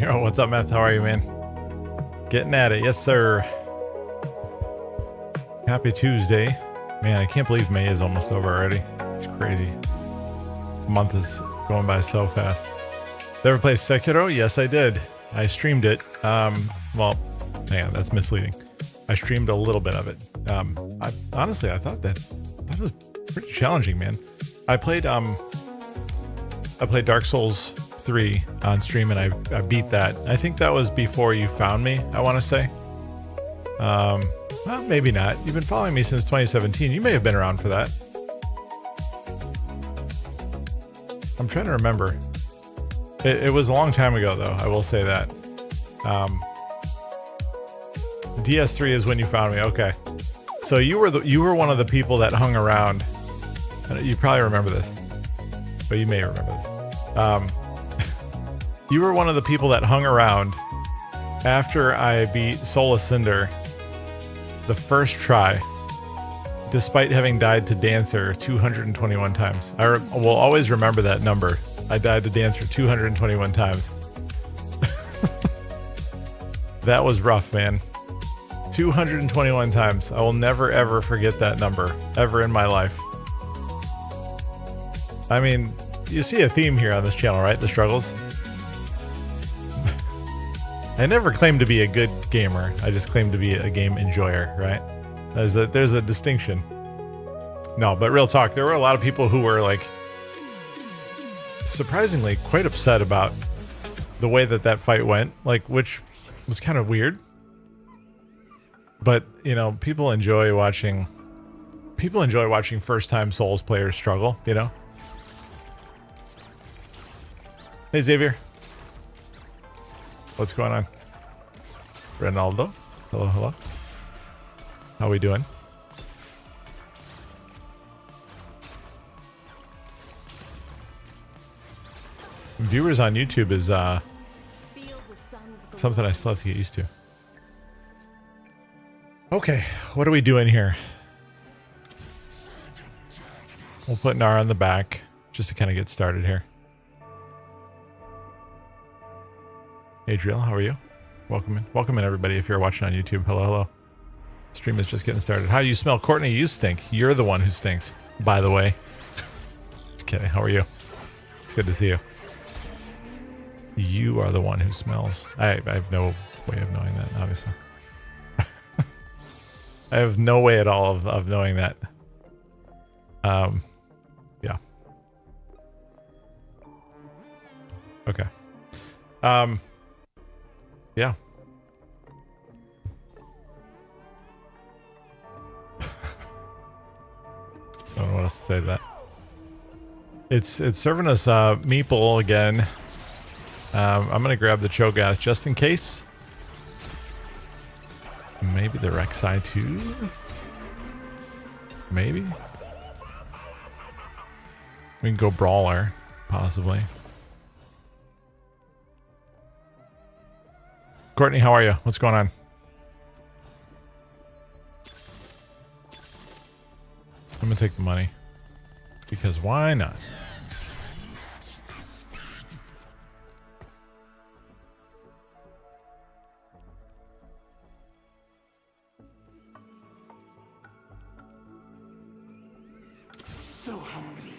Yo, what's up, Meth? How are you, man? Getting at it. Yes, sir. Happy Tuesday. Man, I can't believe May is almost over already. It's crazy. The month is going by so fast. Did you ever play Sekiro? Yes, I did. I streamed it. Well, hang on, that's misleading. I streamed a little bit of it. Honestly, I thought it was pretty challenging, man. I played Dark Souls 3 on stream, and I beat that. I think that was before you found me, I want to say. Well, maybe not. You've been following me since 2017. You may have been around for that. I'm trying to remember. It was a long time ago, though. I will say that. DS3 is when you found me. Okay. So you were one of the people that hung around. You probably remember this, but you may remember this. You were one of the people that hung around after I beat Soul Ascender the first try, despite having died to Dancer 221 times. I will always remember that number. I died to Dancer 221 times. That was rough, man. 221 times. I will never, ever forget that number, ever in my life. I mean, you see a theme here on this channel, right? The struggles. I never claimed to be a good gamer. I just claimed to be a game enjoyer, right? There's a distinction. No, but real talk, there were a lot of people who were like surprisingly quite upset about the way that fight went, like, which was kind of weird. But, you know, people enjoy watching first-time Souls players struggle, you know? Hey, Xavier. What's going on? Ronaldo. Hello, hello. How we doing? Viewers on YouTube is something I still have to get used to. Okay, what are we doing here? We'll put Nara on the back just to kind of get started here. Adriel, how are you? Welcome in. Welcome in, everybody, if you're watching on YouTube. Hello, hello. Stream is just getting started. How do you smell? Courtney, you stink. You're the one who stinks, by the way. Just kidding. How are you? It's good to see you. You are the one who smells. I have no way of knowing that, obviously. I have no way at all of knowing that. Yeah. Okay. Yeah. Don't know what else to say to that. It's serving us meeple again. I'm gonna grab the Cho'Gath just in case. Maybe the Rek'Sai too. Maybe. We can go Brawler, possibly. Courtney, how are you? What's going on? I'm gonna take the money. Because why not? So hungry.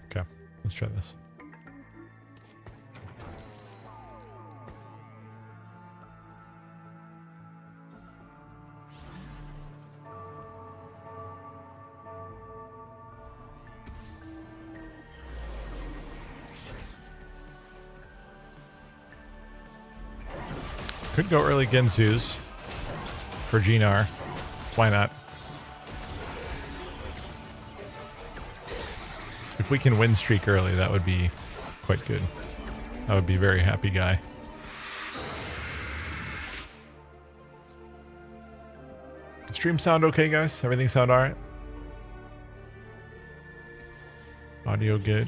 Okay, let's try this. Could go early Gensu's for Gnar. Why not? If we can win streak early, that would be quite good. I would be a very happy guy. Stream sound okay, guys? Everything sound alright? Audio good?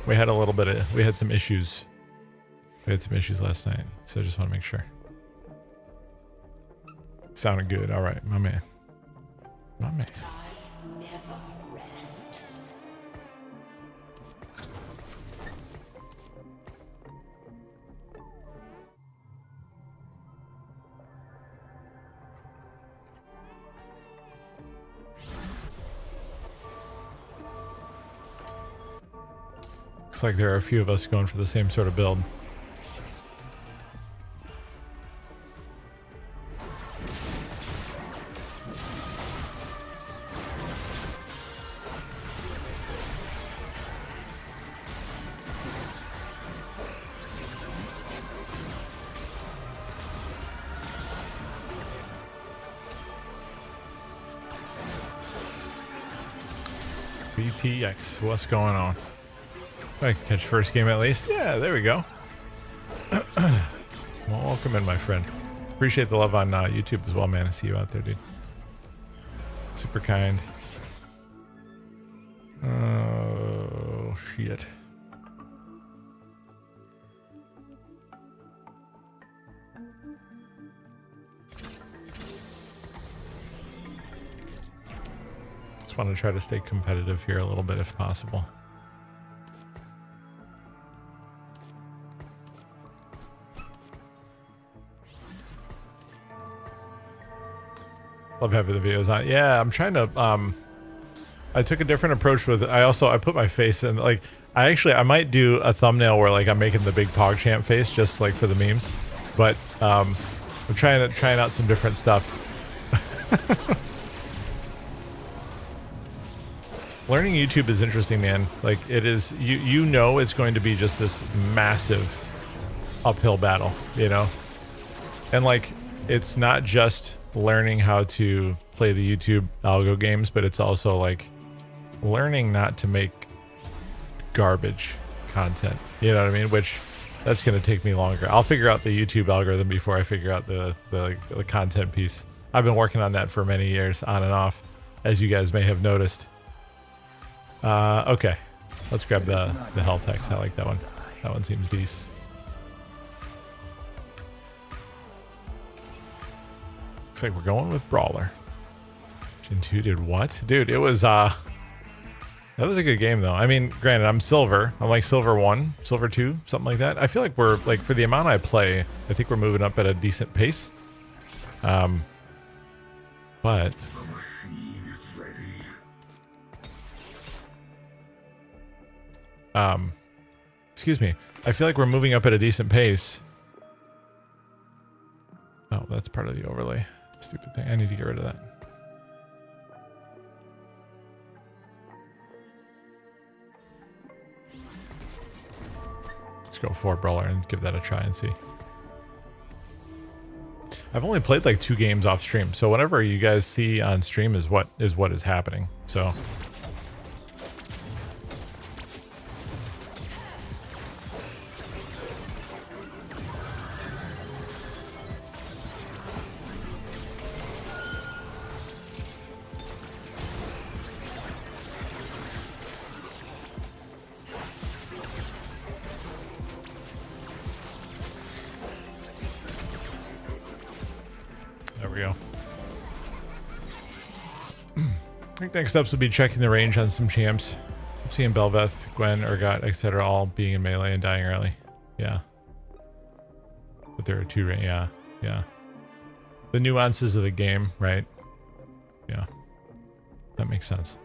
We had some issues. We had some issues last night, so I just want to make sure. Sounded good. All right, my man. My man. never rest. Looks like there are a few of us going for the same sort of build. BTX, what's going on? I can catch first game at least. Yeah, there we go. Well, welcome in, my friend. Appreciate the love on YouTube as well, man. I see you out there, dude. Super kind. Oh, shit. Just want to try to stay competitive here a little bit if possible. Love having the videos on. Yeah, I'm trying to I took a different approach with I put my face in, like, I might do a thumbnail where like I'm making the big PogChamp face just like for the memes. But I'm trying out some different stuff. Learning YouTube is interesting, man. Like, it is, you know it's going to be just this massive uphill battle, you know? And like, it's not just learning how to play the YouTube algo games, but it's also like learning not to make garbage content. You know what I mean? Which, that's going to take me longer. I'll figure out the YouTube algorithm before I figure out the content piece. I've been working on that for many years, on and off, as you guys may have noticed. Okay, let's grab the health hex. I like that one. That one seems decent. Looks like we're going with Brawler. Gen 2 did what? Dude, it was, that was a good game though. I mean, granted, I'm silver. I'm like silver 1, silver 2, something like that. I feel like we're, like, for the amount I play, I think we're moving up at a decent pace. But... excuse me. I feel like we're moving up at a decent pace. Oh, that's part of the overlay. Stupid thing. I need to get rid of that. Let's go for Brawler and give that a try and see. I've only played like 2 games off stream, so whatever you guys see on stream is what is happening. So... there we go. I think next steps will be checking the range on some champs. I'm seeing Belveth, Gwen, Urgot, etc. all being in melee and dying early. Yeah. But there are 2 range. Yeah. Yeah. The nuances of the game, right? Yeah. That makes sense.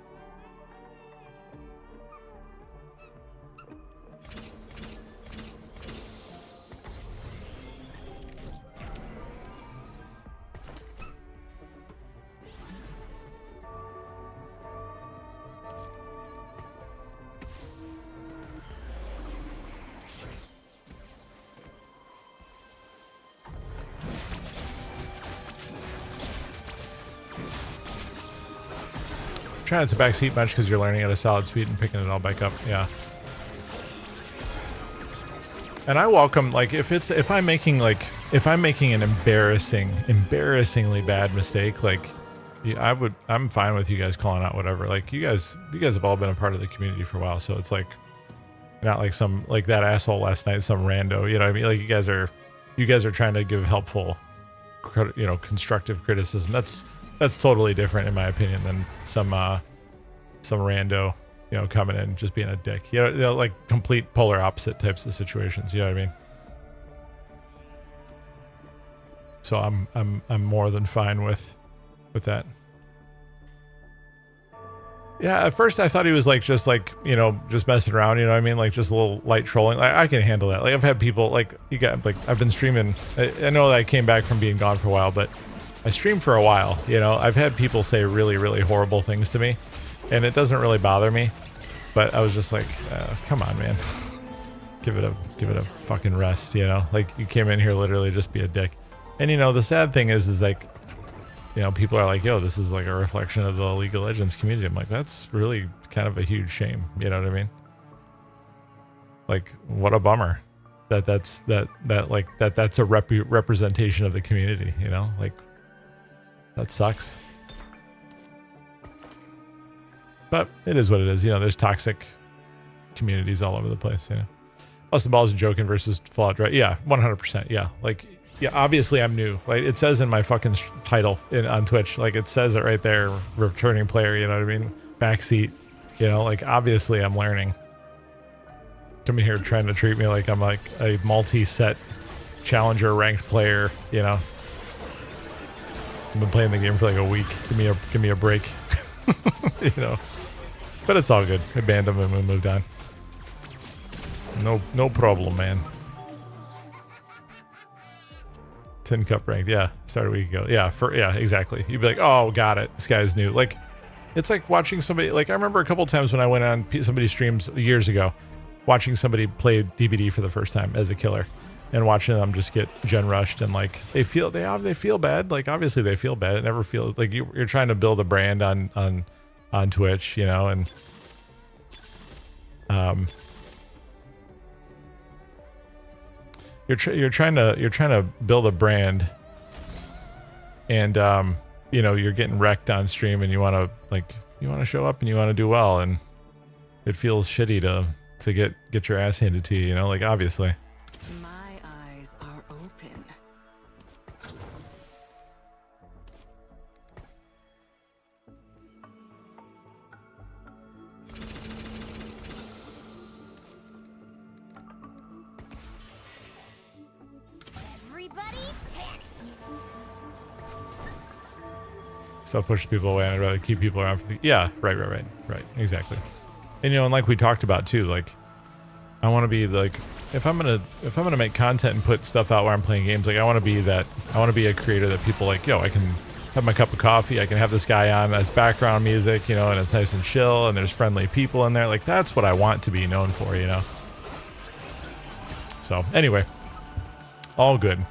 Trying to backseat much because you're learning at a solid speed and picking it all back up. Yeah. And I welcome, like, if I'm making an embarrassingly bad mistake, like, yeah, I'm fine with you guys calling out whatever. Like, you guys have all been a part of the community for a while, so it's like not like some, like that asshole last night, some rando, you know what I mean? Like, you guys are trying to give helpful, you know, constructive criticism. That's totally different in my opinion than some some rando, you know, coming in just being a dick. You know, like complete polar opposite types of situations. You know what I mean? So I'm more than fine with that. Yeah, at first I thought he was like just like, you know, just messing around, you know what I mean? Like just a little light trolling. Like I can handle that. Like I've had people like I've been streaming. I know that I came back from being gone for a while, but I streamed for a while, you know. I've had people say really, really horrible things to me, and it doesn't really bother me. But I was just like, come on, man. give it a fucking rest, you know? Like you came in here literally just be a dick. And you know, the sad thing is like, you know, people are like, yo, this is like a reflection of the League of Legends community. I'm like, that's really kind of a huge shame. You know what I mean? Like, what a bummer that's a representation of the community, you know? Like, that sucks. But it is what it is. You know, there's toxic communities all over the place, you know? Austin Balls and joking versus Fallout Drive. Yeah, 100%. Yeah. Like, yeah, obviously I'm new. Like it says in my fucking title on Twitch, like it says it right there, returning player, you know what I mean? Backseat, you know, like obviously I'm learning. Coming here trying to treat me like I'm like a multi-set challenger ranked player, you know. I've been playing the game for like a week. Give me a break. You know. But it's all good. I banned him and we moved on. No problem, man. 10 cup ranked, yeah, started a week ago. Yeah, exactly. You'd be like, oh, got it, this guy's new. Like it's like watching somebody, like I remember a couple times when I went on somebody's streams years ago, watching somebody play DBD for the first time as a killer and watching them just get gen rushed, and like they feel bad. Like obviously they feel bad. It never feels like you're trying to build a brand on Twitch, you know, and you're trying to build a brand, and you know, you're getting wrecked on stream, and you want to show up and you want to do well, and it feels shitty to get your ass handed to you, you know, like obviously. My eyes are open. So push people away, and I'd rather keep people around for the, yeah, right, exactly. And you know, and like we talked about too, like I want to be like, if I'm gonna make content and put stuff out where I'm playing games, like I want to be a creator that people like, yo, I can have my cup of coffee, I can have this guy on as background music, you know, and it's nice and chill, and there's friendly people in there. Like that's what I want to be known for, you know. So anyway, all good.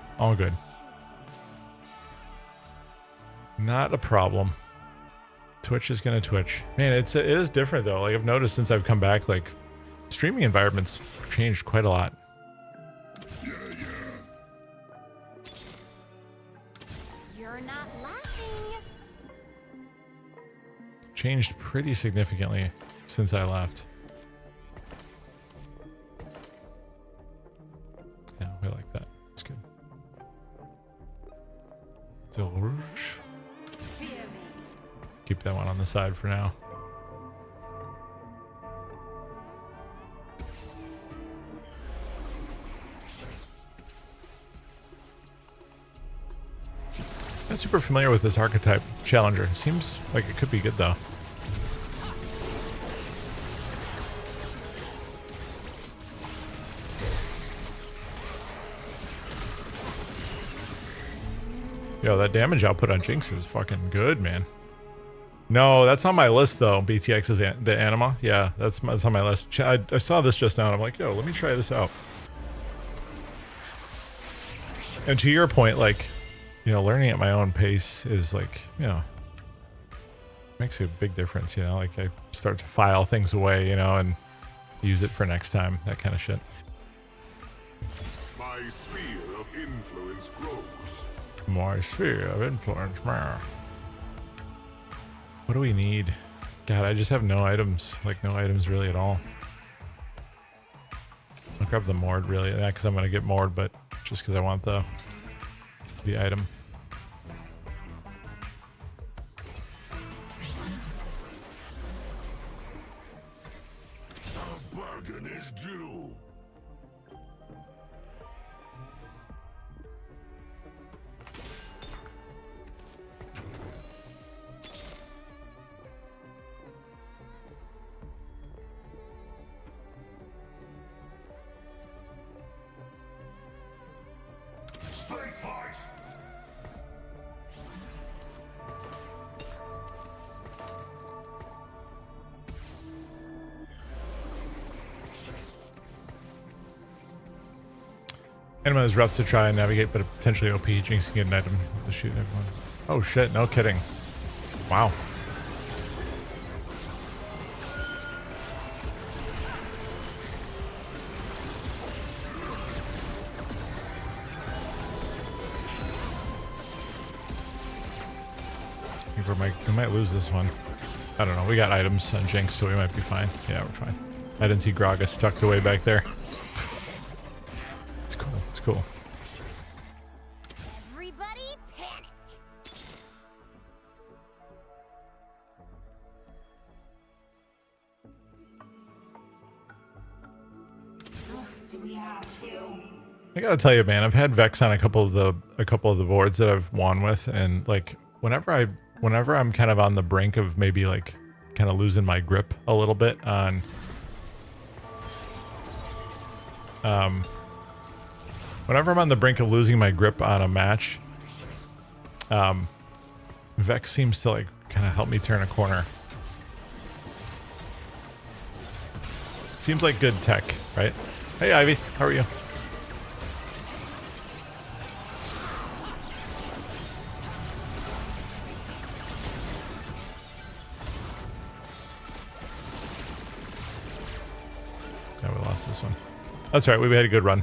Not a problem. Twitch is gonna Twitch. Man, it is different though. Like I've noticed since I've come back, like streaming environments changed quite a lot. You're not laughing. Changed pretty significantly since I left. Yeah, we like that. It's good. Still Rouge. Keep that one on the side for now. Not super familiar with this archetype challenger. Seems like it could be good though. Yo, that damage output on Jinx is fucking good, man. No, that's on my list though. BTX is the anima. Yeah, that's on my list. I saw this just now and I'm like, yo, let me try this out. And to your point, like, you know, learning at my own pace is like, you know, makes a big difference, you know, like I start to file things away, you know, and use it for next time, that kind of shit. My sphere of influence grows. My sphere of influence, man. What do we need? God, I just have no items. Like, no items really at all. I'll grab the Mord, really. Not because I'm going to get Mord, but just because I want the item. Anyway, it's rough to try and navigate, but potentially OP. Jinx can get an item to shoot everyone. Oh shit, no kidding. Wow. I think we might lose this one. I don't know. We got items on Jinx, so we might be fine. Yeah, we're fine. I didn't see Gragas tucked away back there. It's cool. It's cool. Everybody panic. Do we have to? I gotta tell you, man, I've had Vex on a couple of the boards that I've won with, and like whenever I'm kind of on the brink of maybe like kind of losing my grip a little bit on whenever I'm on the brink of losing my grip on a match, Vex seems to like kind of help me turn a corner. Seems like good tech, right? Hey Ivy, how are you? Yeah, we lost this one. That's right, we had a good run.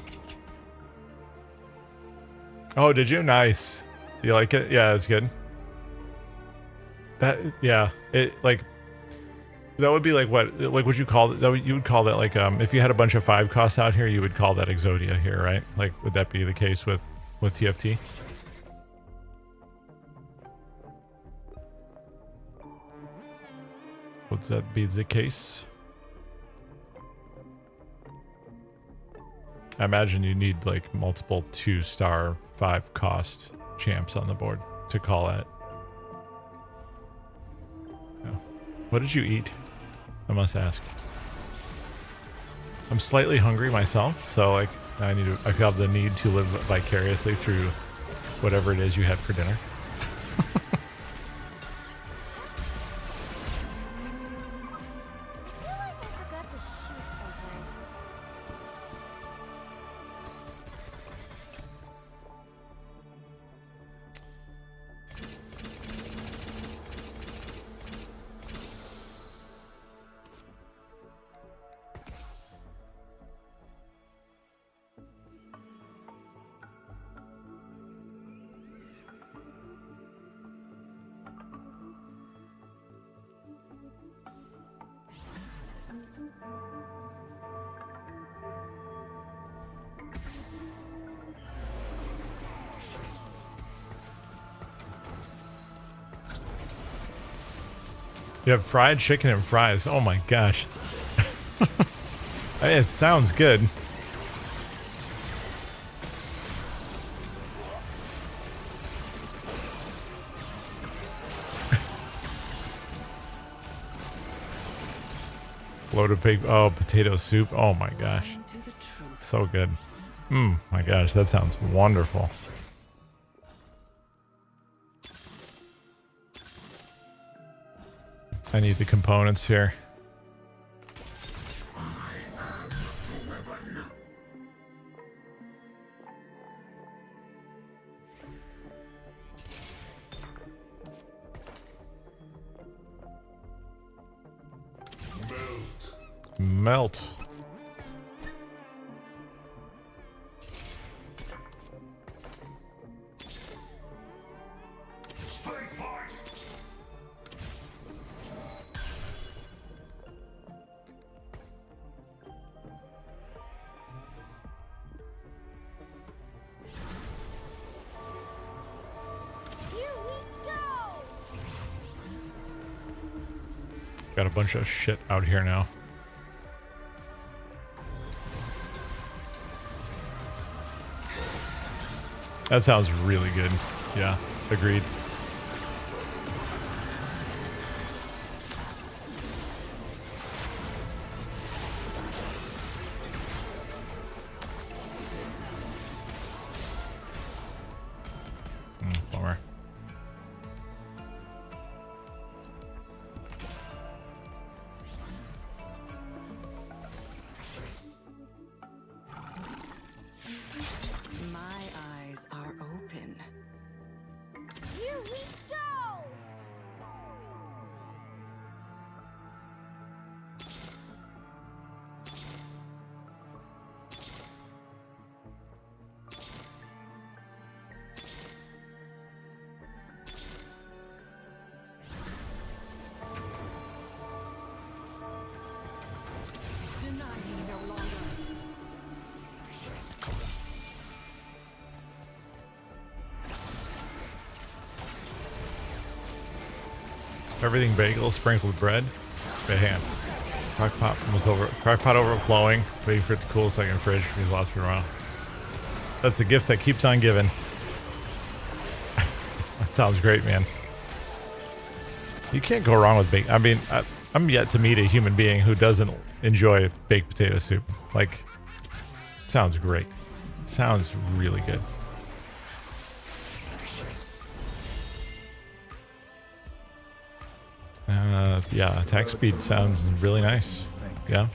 Oh, did you? Nice. You like it? Yeah, it's good. That, yeah, it like that would be like what, like would you call it? That would, you would call that like if you had a bunch of 5 costs out here, you would call that Exodia here, right? Like, would that be the case with TFT? Would that be the case? I imagine you need like multiple 2-star 5 cost champs on the board to call it. Yeah. What did you eat? I must ask. I'm slightly hungry myself, so like I feel the need to live vicariously through whatever it is you had for dinner. I feel like I forgot to shoot something. You have fried chicken and fries. Oh my gosh. It sounds good. Loaded pig. Oh, potato soup. Oh my gosh. So good. My gosh, that sounds wonderful. I need the components here. Melt. Got a bunch of shit out here now. That sounds really good. Yeah, agreed. Bummer. Everything bagel sprinkled bread. By hand. Crockpot almost over. Crockpot overflowing. Waiting for it to cool so I can fridge because lots for a while. That's the gift that keeps on giving. That sounds great, man. You can't go wrong with baked. I mean, I'm yet to meet a human being who doesn't enjoy baked potato soup. Like, sounds great. Sounds really good. Yeah, attack speed sounds really nice. Yeah.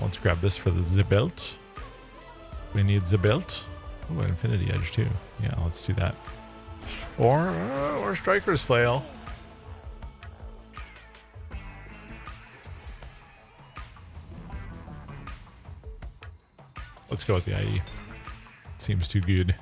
Let's grab this for the belt. We need the belt. Oh, infinity edge too. Yeah, let's do that. Or striker's flail. Let's go with the IE. Seems too good.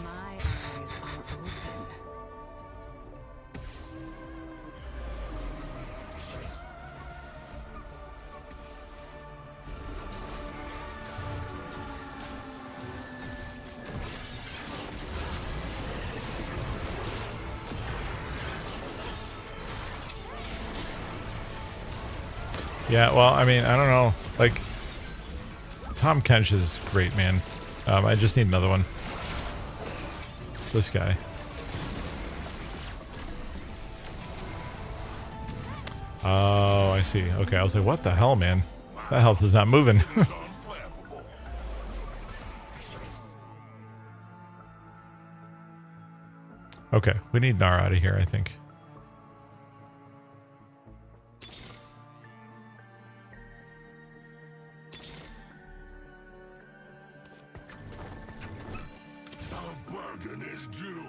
My eyes are open. Yeah, well, I mean, I don't know. Like, Tom Kench is great, man. I just need another one. This guy. Oh, I see. Okay, I was like, what the hell, man? That health is not moving. Okay, we need Nar out of here, I think. A bargain is due.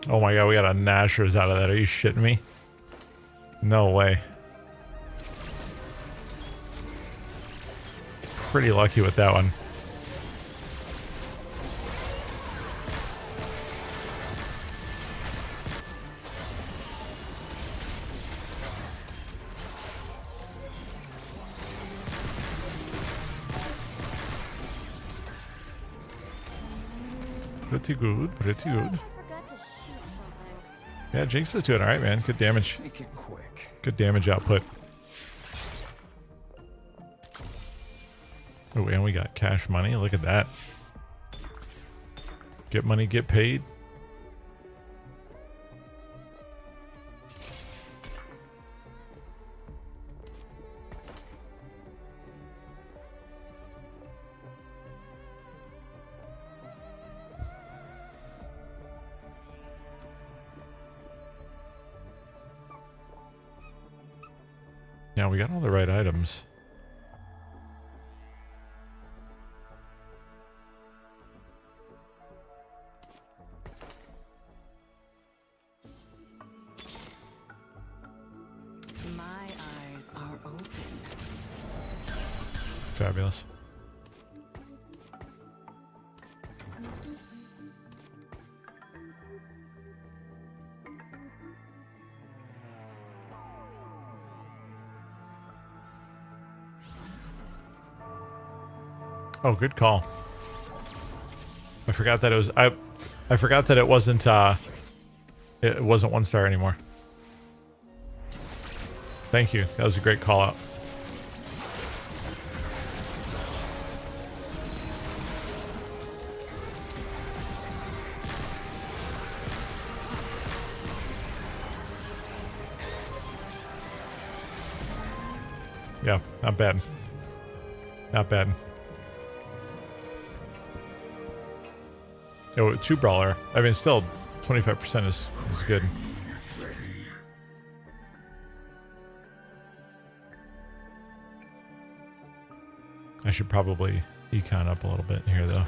Oh my god, we got a Nashers out of that. Are you shitting me? No way. Pretty lucky with that one. Pretty good, pretty good. I forgot to shoot something. Yeah, Jinx is doing alright, man. Good damage. Make it quick. Good damage output. Oh, and we got cash money. Look at that. Get money, get paid. Yeah, we got all the right items. My eyes are open. Fabulous. Oh, good call. I forgot that it was I forgot that it wasn't 1 star anymore. Thank you. That was a great call out. Yeah, not bad. Not bad. Oh, 2 brawler. I mean, still 25% is good. I should probably econ up a little bit here, though.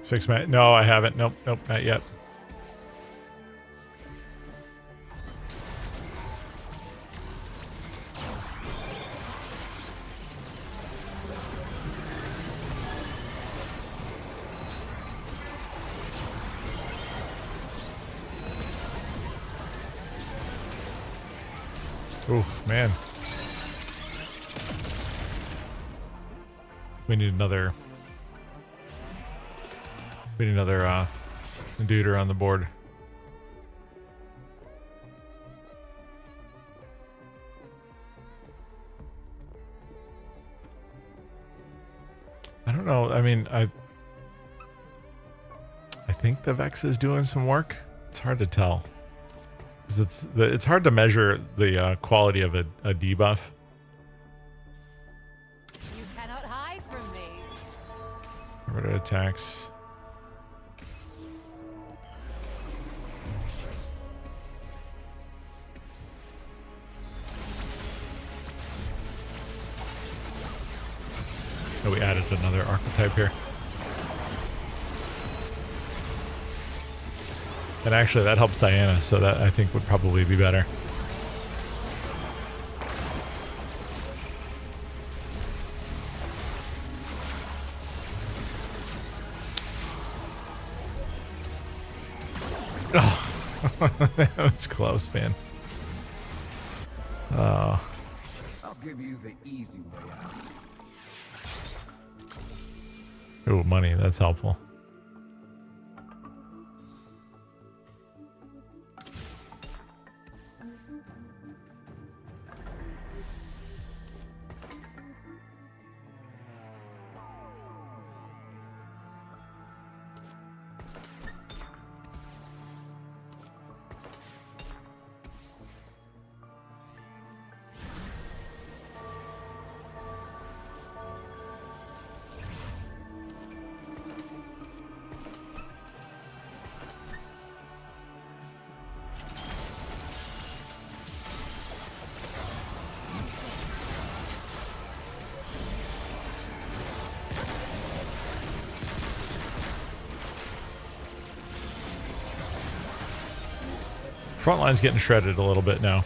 Six man. No, I haven't. Nope, nope, not yet. Oof, man. We need another duder on the board. I don't know. I mean, I think the Vex is doing some work. It's hard to tell. 'Cause it's hard to measure the quality of a debuff. You cannot hide from me. Get rid of attacks. Oh, we added another archetype here. And actually that helps Diana, so that I think would probably be better. Oh, that was close, man. Oh. I'll give you the easy way out. Ooh, money, that's helpful. Front line's getting shredded a little bit now.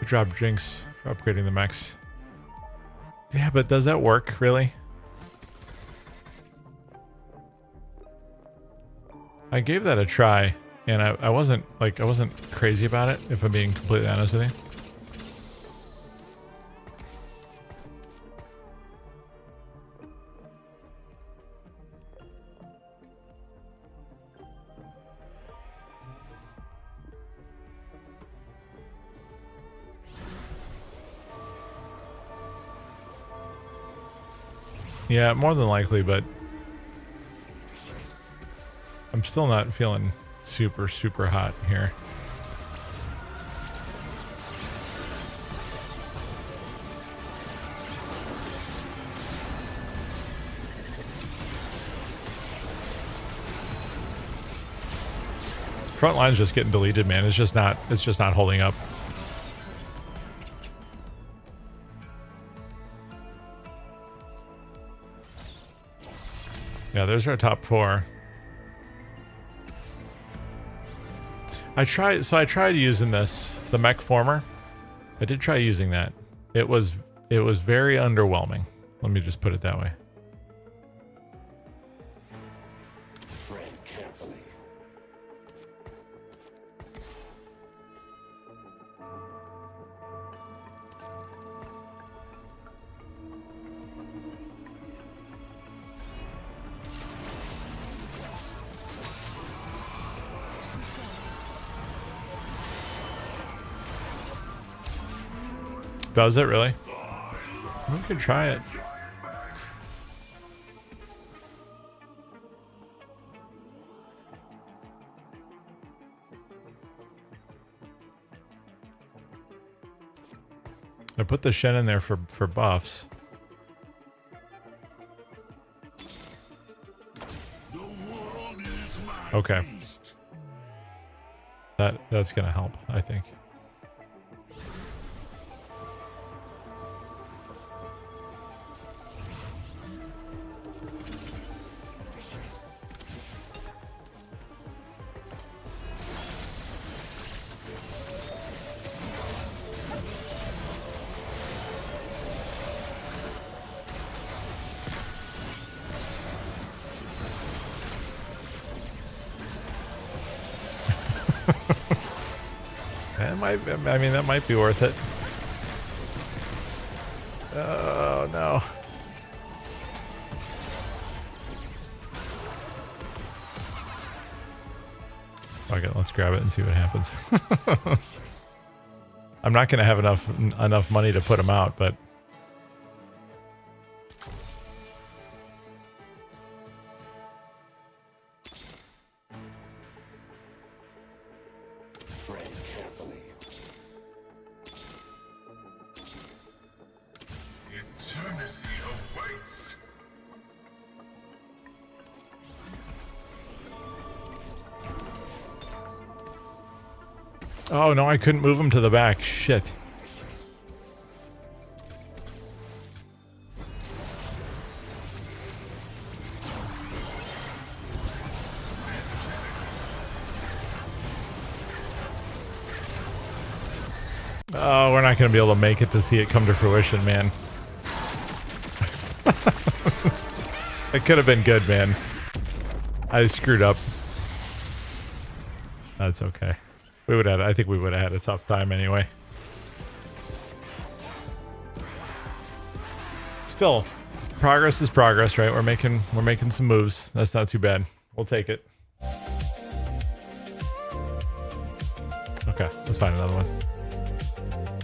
Good job, Jinx, for upgrading the mechs. Yeah, but does that work, really? I gave that a try, and I wasn't crazy about it, if I'm being completely honest with you. Yeah, more than likely, but I'm still not feeling super, super hot here. Front line's just getting deleted, man. It's just not holding up. Yeah, there's our top four. I tried using the mech former. I did try using that. It was very underwhelming. Let me just put it that way. Tread carefully. Does it really? We could try it. I put the Shen in there for buffs. Okay. That's gonna help, I think. I mean, that might be worth it. Oh, no. Okay, let's grab it and see what happens. I'm not going to have enough money to put them out, but... Oh no, I couldn't move him to the back. Shit. Oh, we're not going to be able to make it to see it come to fruition, man. It could have been good, man. I screwed up. That's okay. I think we would have had a tough time anyway. Still, progress is progress, right? We're making some moves. That's not too bad. We'll take it. Okay, let's find another one.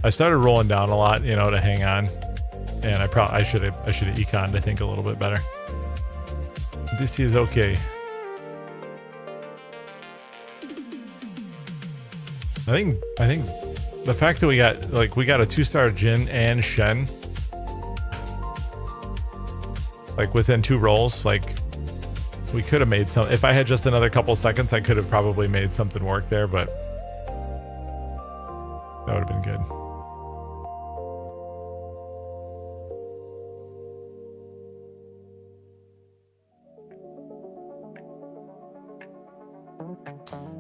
I started rolling down a lot, you know, to hang on, and I should have econed, I think, a little bit better. This is okay. I think the fact that we got a 2-star Jin and Shen, like within 2 rolls, like we could have made some. If I had just another couple seconds, I could have probably made something work there, but that would have been good.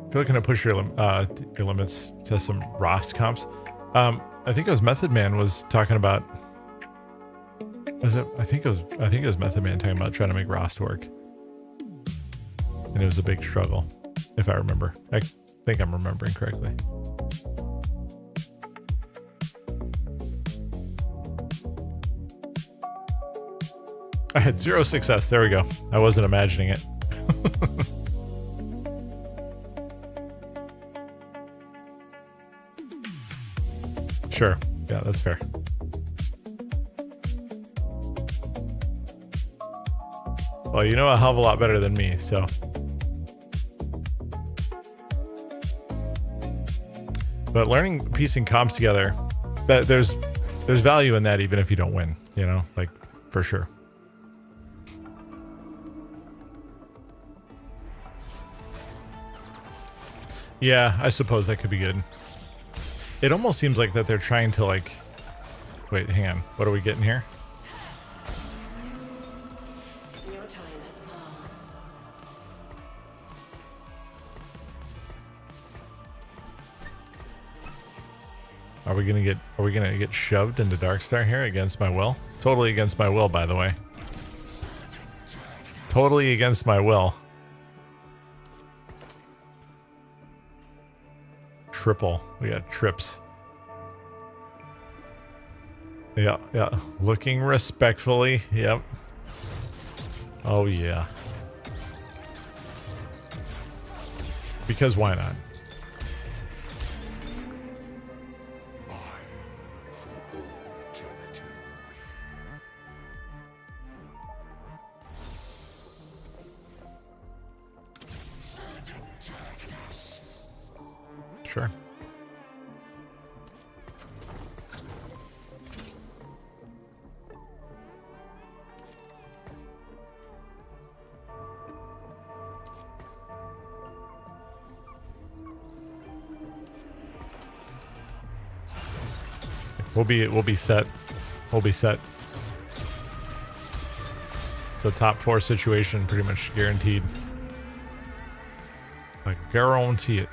If you're looking to push your limits to some Rost comps, I think it was Method Man was talking about. I think it was Method Man talking about trying to make Rost work, and it was a big struggle, if I remember. I think I'm remembering correctly. I had 0 success. There we go. I wasn't imagining it. Sure. Yeah, that's fair. Well, you know a hell of a lot better than me, so. But learning piecing comps together, there's value in that even if you don't win, you know, like for sure. Yeah, I suppose that could be good. It almost seems like that they're trying to like... Wait, hang on. What are we getting here? Your time has passed. Are we gonna get shoved into Darkstar here against my will? Totally against my will, by the way. Totally against my will. Triple. We got trips. Yeah, yeah. Looking respectfully. Yep. Oh, yeah. Because why not? Sure. We'll be set. We'll be set. It's a top 4 situation, pretty much guaranteed. I guarantee it.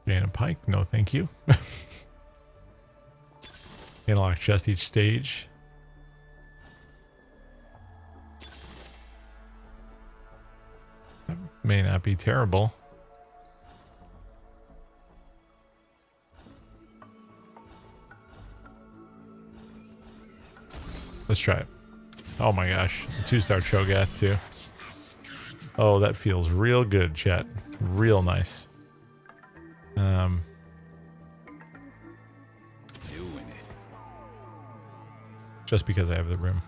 Dana Pike, no thank you. Analog chest each stage. That may not be terrible. Let's try it. Oh my gosh. 2-star Cho'Gath too. Oh, that feels real good, chat. Real nice. Doing it. Just because I have the room.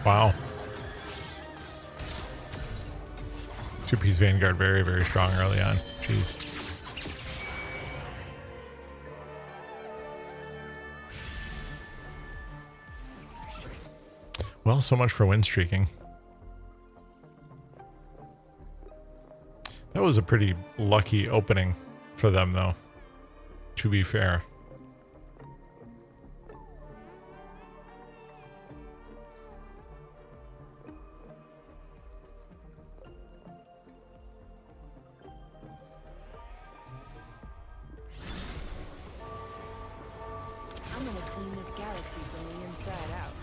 Wow. 2-piece Vanguard, very, very strong early on. Jeez. Well, so much for win streaking. That was a pretty lucky opening for them, though, to be fair. I'm gonna clean this galaxy from the inside out.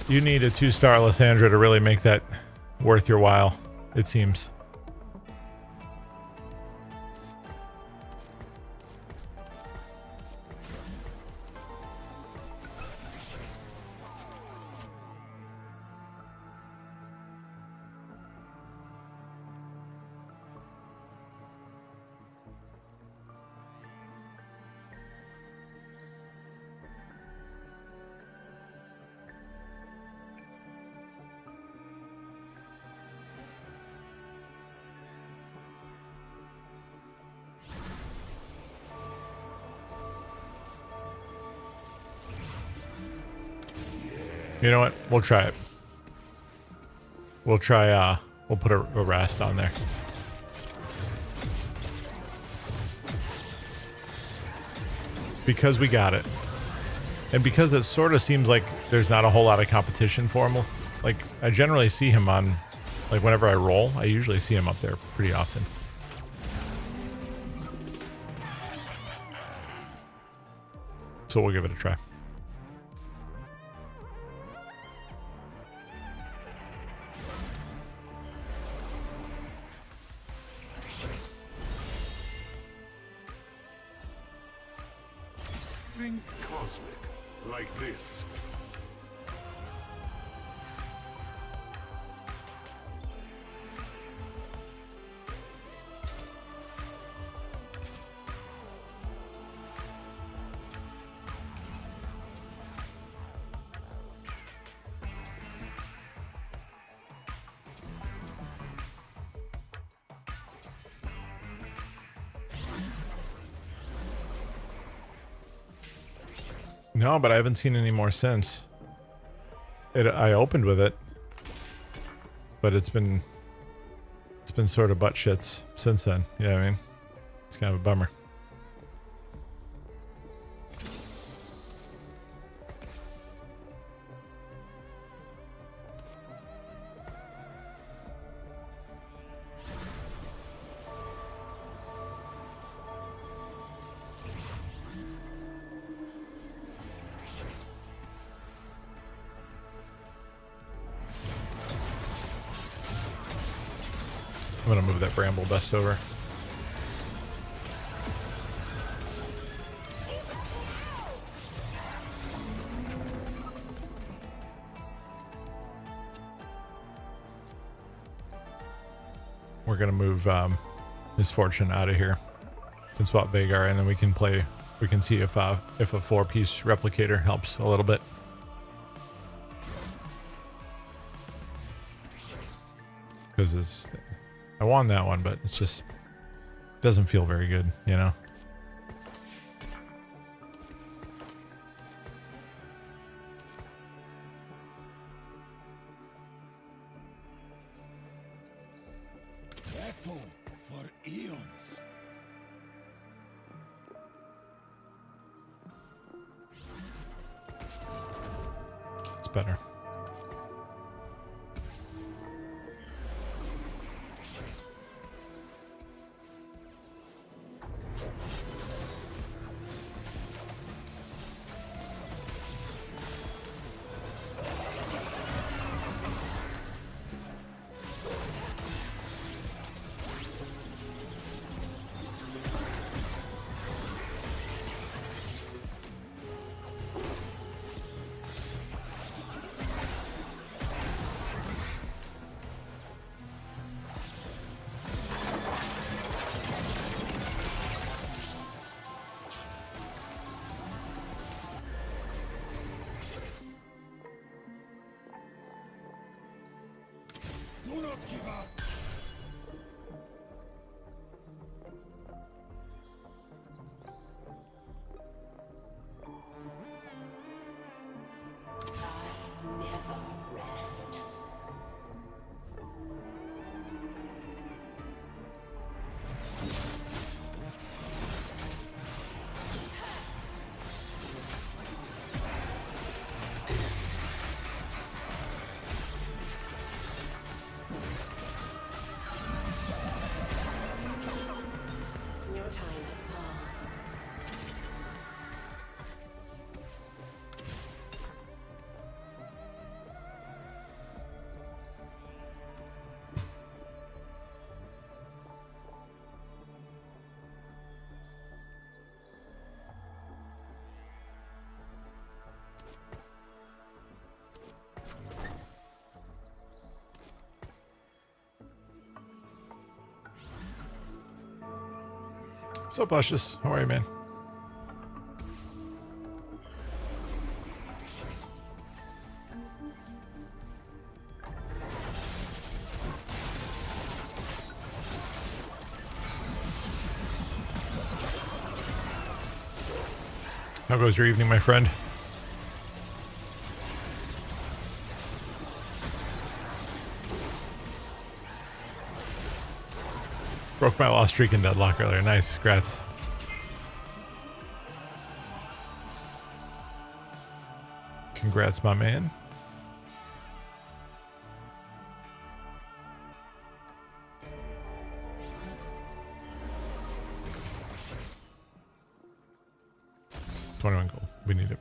You need a 2-star Lysandra to really make that worth your while, it seems. You know what? We'll try it. We'll try, we'll put a Rast on there. Because we got it. And because it sort of seems like there's not a whole lot of competition for him. Like, I generally see him on, like, whenever I roll, I usually see him up there pretty often. So we'll give it a try. Think cosmic, like this. No, but I haven't seen any more since. I opened with it, but it's been sort of butt shits since then. Yeah, I mean, it's kind of a bummer. I'm gonna move that bramble dust over. We're gonna move Misfortune out of here and swap Vagar, and then we can play. We can see if a 4-piece replicator helps a little bit. Because it's, I won that one, but it's just doesn't feel very good, you know. Battle for eons. It's better. Do not give up. I never rest. Your time has passed. So Luscious, how are you, man? How goes your evening, my friend? Broke my lost streak in deadlock earlier. Nice, congrats. Congrats, my man. $21 gold. We need it.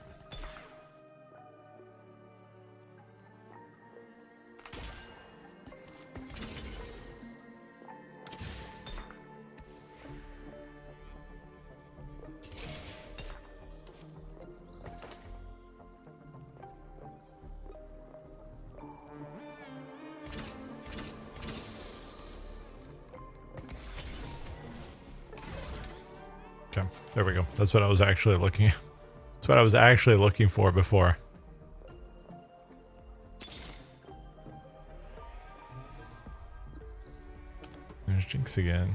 Okay, there we go. That's what I was actually looking. That's what I was actually looking for before. There's Jinx again.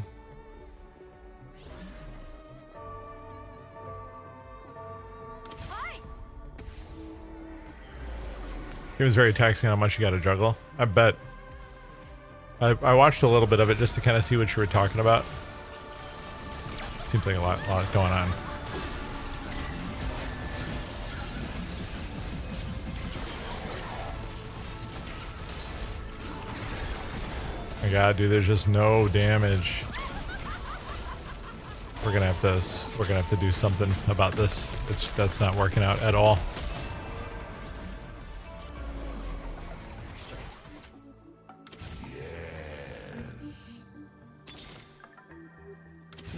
Game's very taxing how much you got to juggle. I bet. I watched a little bit of it just to kind of see what you were talking about. Seems like a lot going on. My God, dude, there's just no damage. We're gonna have to do something about this. That's not working out at all.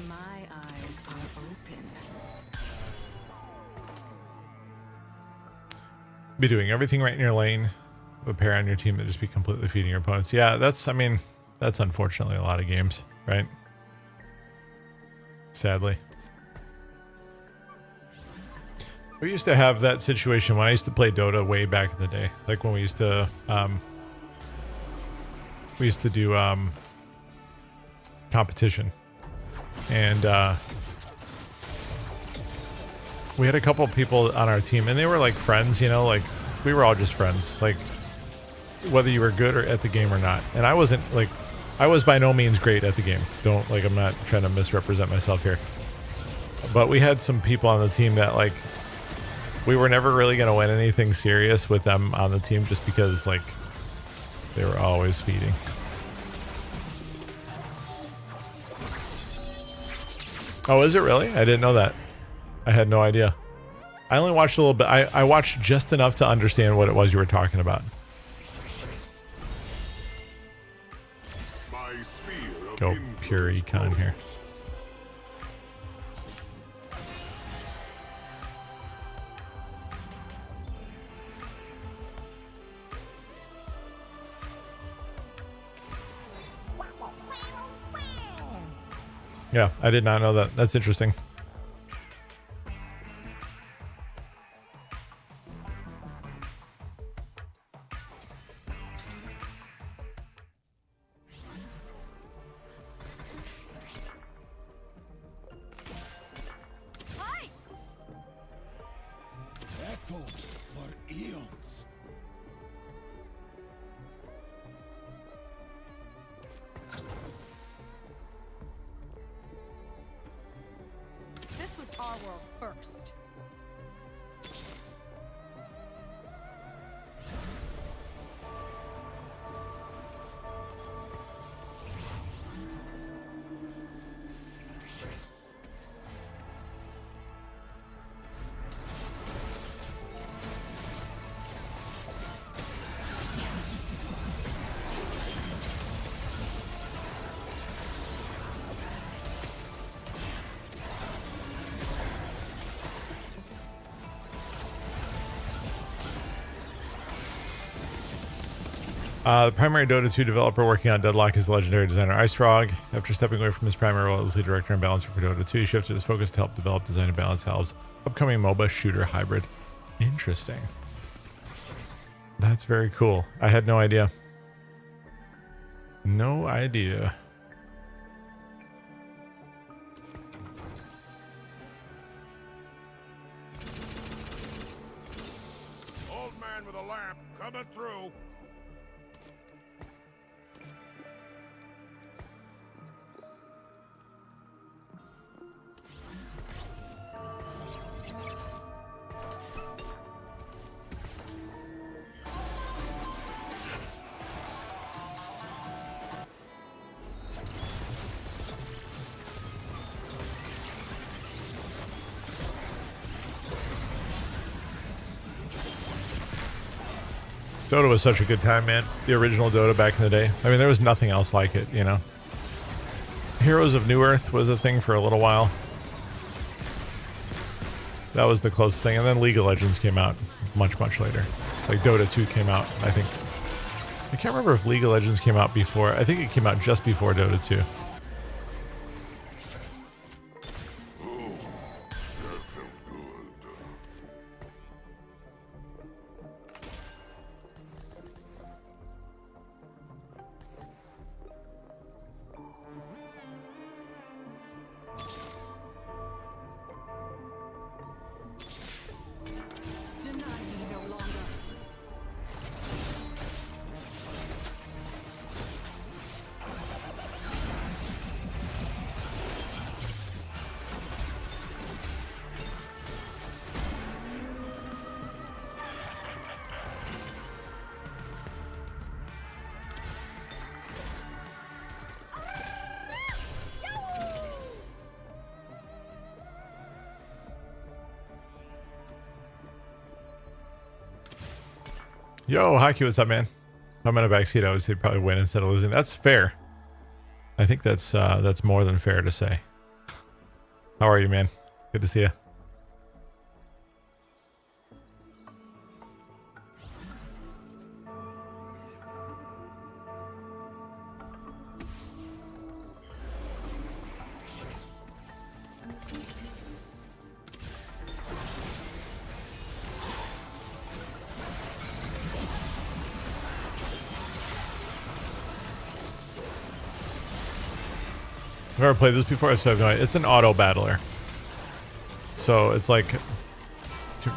My eyes are open. Be doing everything right in your lane. A pair on your team that just be completely feeding your opponents. Yeah, that's unfortunately a lot of games, right? Sadly. We used to have that situation when I used to play Dota way back in the day. Like when we used to do competition. And we had a couple people on our team and they were like friends, you know, like we were all just friends. Like whether you were good or at the game or not. And I was by no means great at the game. I'm not trying to misrepresent myself here. But we had some people on the team that like, we were never really going to win anything serious with them on the team just because like they were always feeding. Oh, is it really? I didn't know that. I had no idea. I only watched a little bit. I watched just enough to understand what it was you were talking about. Go pure econ here. Yeah, I did not know that. That's interesting. Echo for eons. This was our world first. The primary Dota 2 developer working on Deadlock is the legendary designer IceFrog. After stepping away from his primary role as lead director and balancer for Dota 2, he shifted his focus to help develop, design, and balance Valve's upcoming MOBA shooter hybrid. Interesting. That's very cool. I had no idea. No idea. Old man with a lamp coming through. Dota was such a good time, man. The original Dota back in the day. I mean, there was nothing else like it, you know? Heroes of New Earth was a thing for a little while. That was the closest thing. And then League of Legends came out much, much later. Like Dota 2 came out, I think. I can't remember if League of Legends came out before. I think it came out just before Dota 2. Yo, Haiku, what's up, man? If I'm in a backseat, I would say probably win instead of losing. That's fair. I think that's more than fair to say. How are you, man? Good to see you. I've never played this before, so I have no idea. It's an auto battler. So it's like...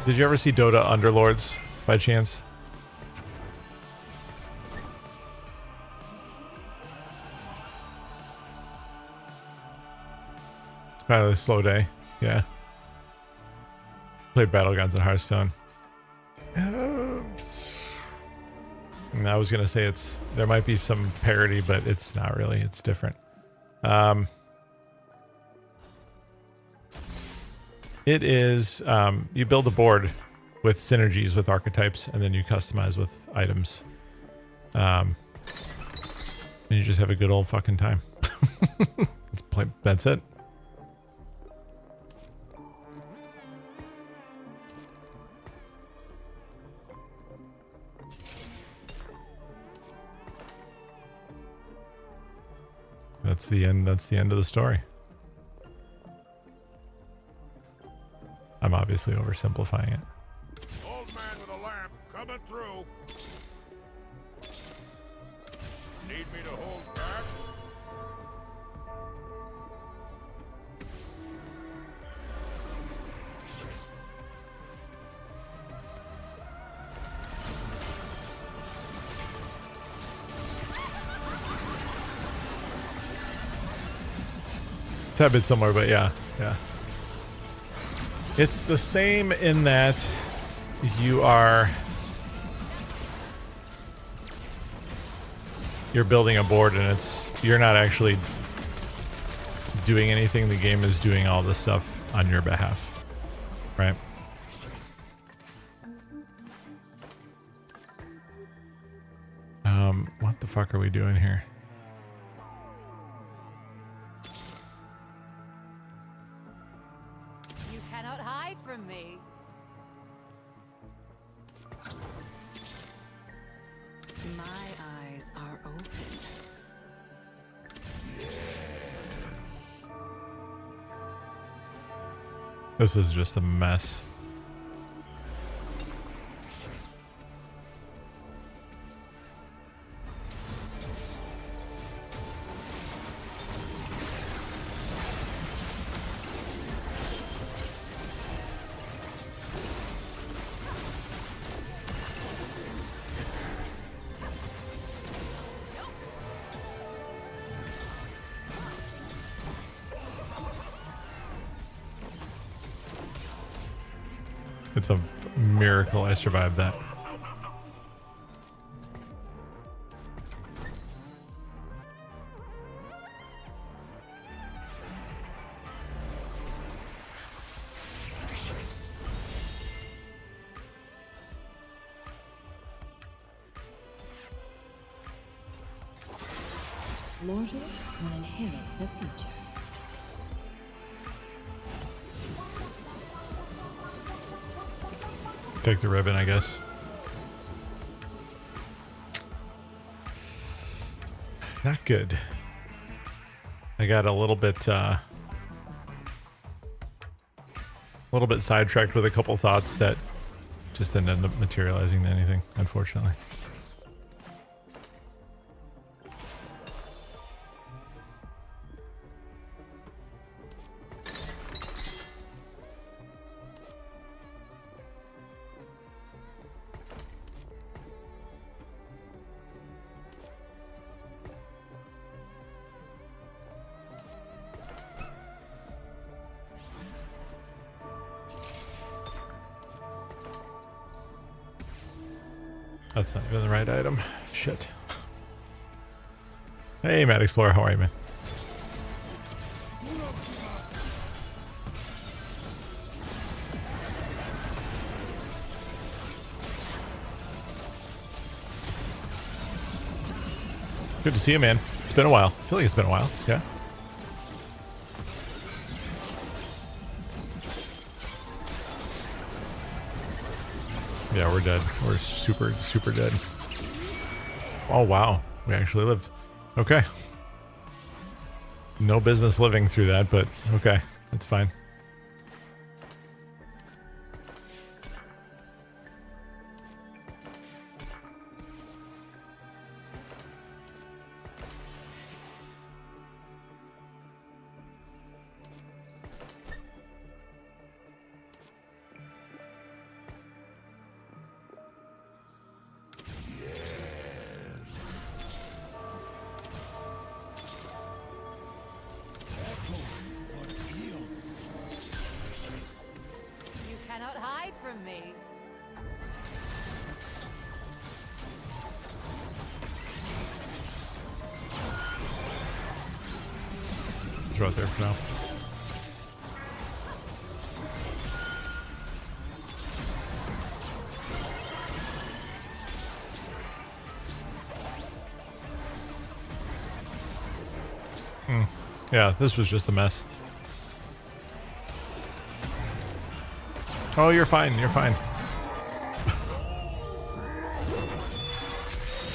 Did you ever see Dota Underlords by chance? It's kind of a slow day. Yeah. Played Battlegrounds in Hearthstone. I was going to say there might be some parity, but it's not really. It's different. It is, you build a board with synergies with archetypes, and then you customize with items. And you just have a good old fucking time. That's it. That's the end. That's the end of the story. I'm obviously oversimplifying it. Old man with a lamp coming through. Need me to hold back? Tad bit similar, but yeah. It's the same in that you're building a board and you're not actually doing anything. The game is doing all the stuff on your behalf, right? What the fuck are we doing here? You cannot hide from me. My eyes are open. This is just a mess. It's a miracle I survived that. Mortals will inherit the future. Take the ribbon, I guess. Not good. I got a little bit sidetracked with a couple thoughts that just didn't end up materializing to anything, unfortunately. That's not even the right item. Shit. Hey, Matt Explorer, how are you, man? Good to see you, man. It's been a while. I feel like it's been a while. Yeah. Yeah, we're dead. We're super, super dead. Oh, wow. We actually lived. Okay. No business living through that, but okay. That's fine. You cannot hide from me. Throw it there for now. Yeah, this was just a mess. Oh, you're fine. You're fine.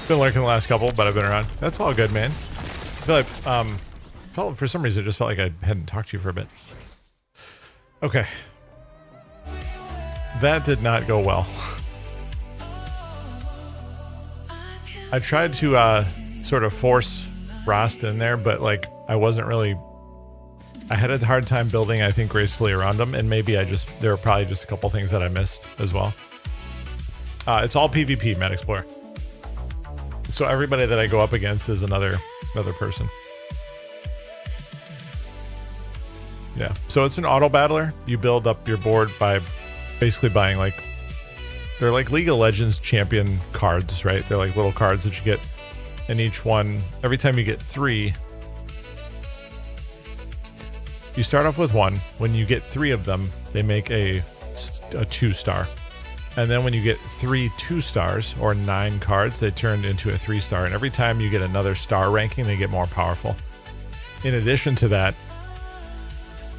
Been lurking the last couple, but I've been around. That's all good, man. I feel like, for some reason, it just felt like I hadn't talked to you for a bit. Okay. That did not go well. I tried to sort of force Rost in there, but like I wasn't really. I had a hard time building, I think, gracefully around them, and maybe there were probably just a couple things that I missed as well. It's all PvP, Mad Explorer. So everybody that I go up against is another person. Yeah. So it's an auto battler. You build up your board by basically buying they're like League of Legends champion cards, right? They're like little cards that you get, and each one, every time you get 3. You start off with 1. When you get 3 of them, they make a 2-star. And then when you get 3 2-stars or 9 cards, they turn into a 3-star. And every time you get another star ranking, they get more powerful. In addition to that,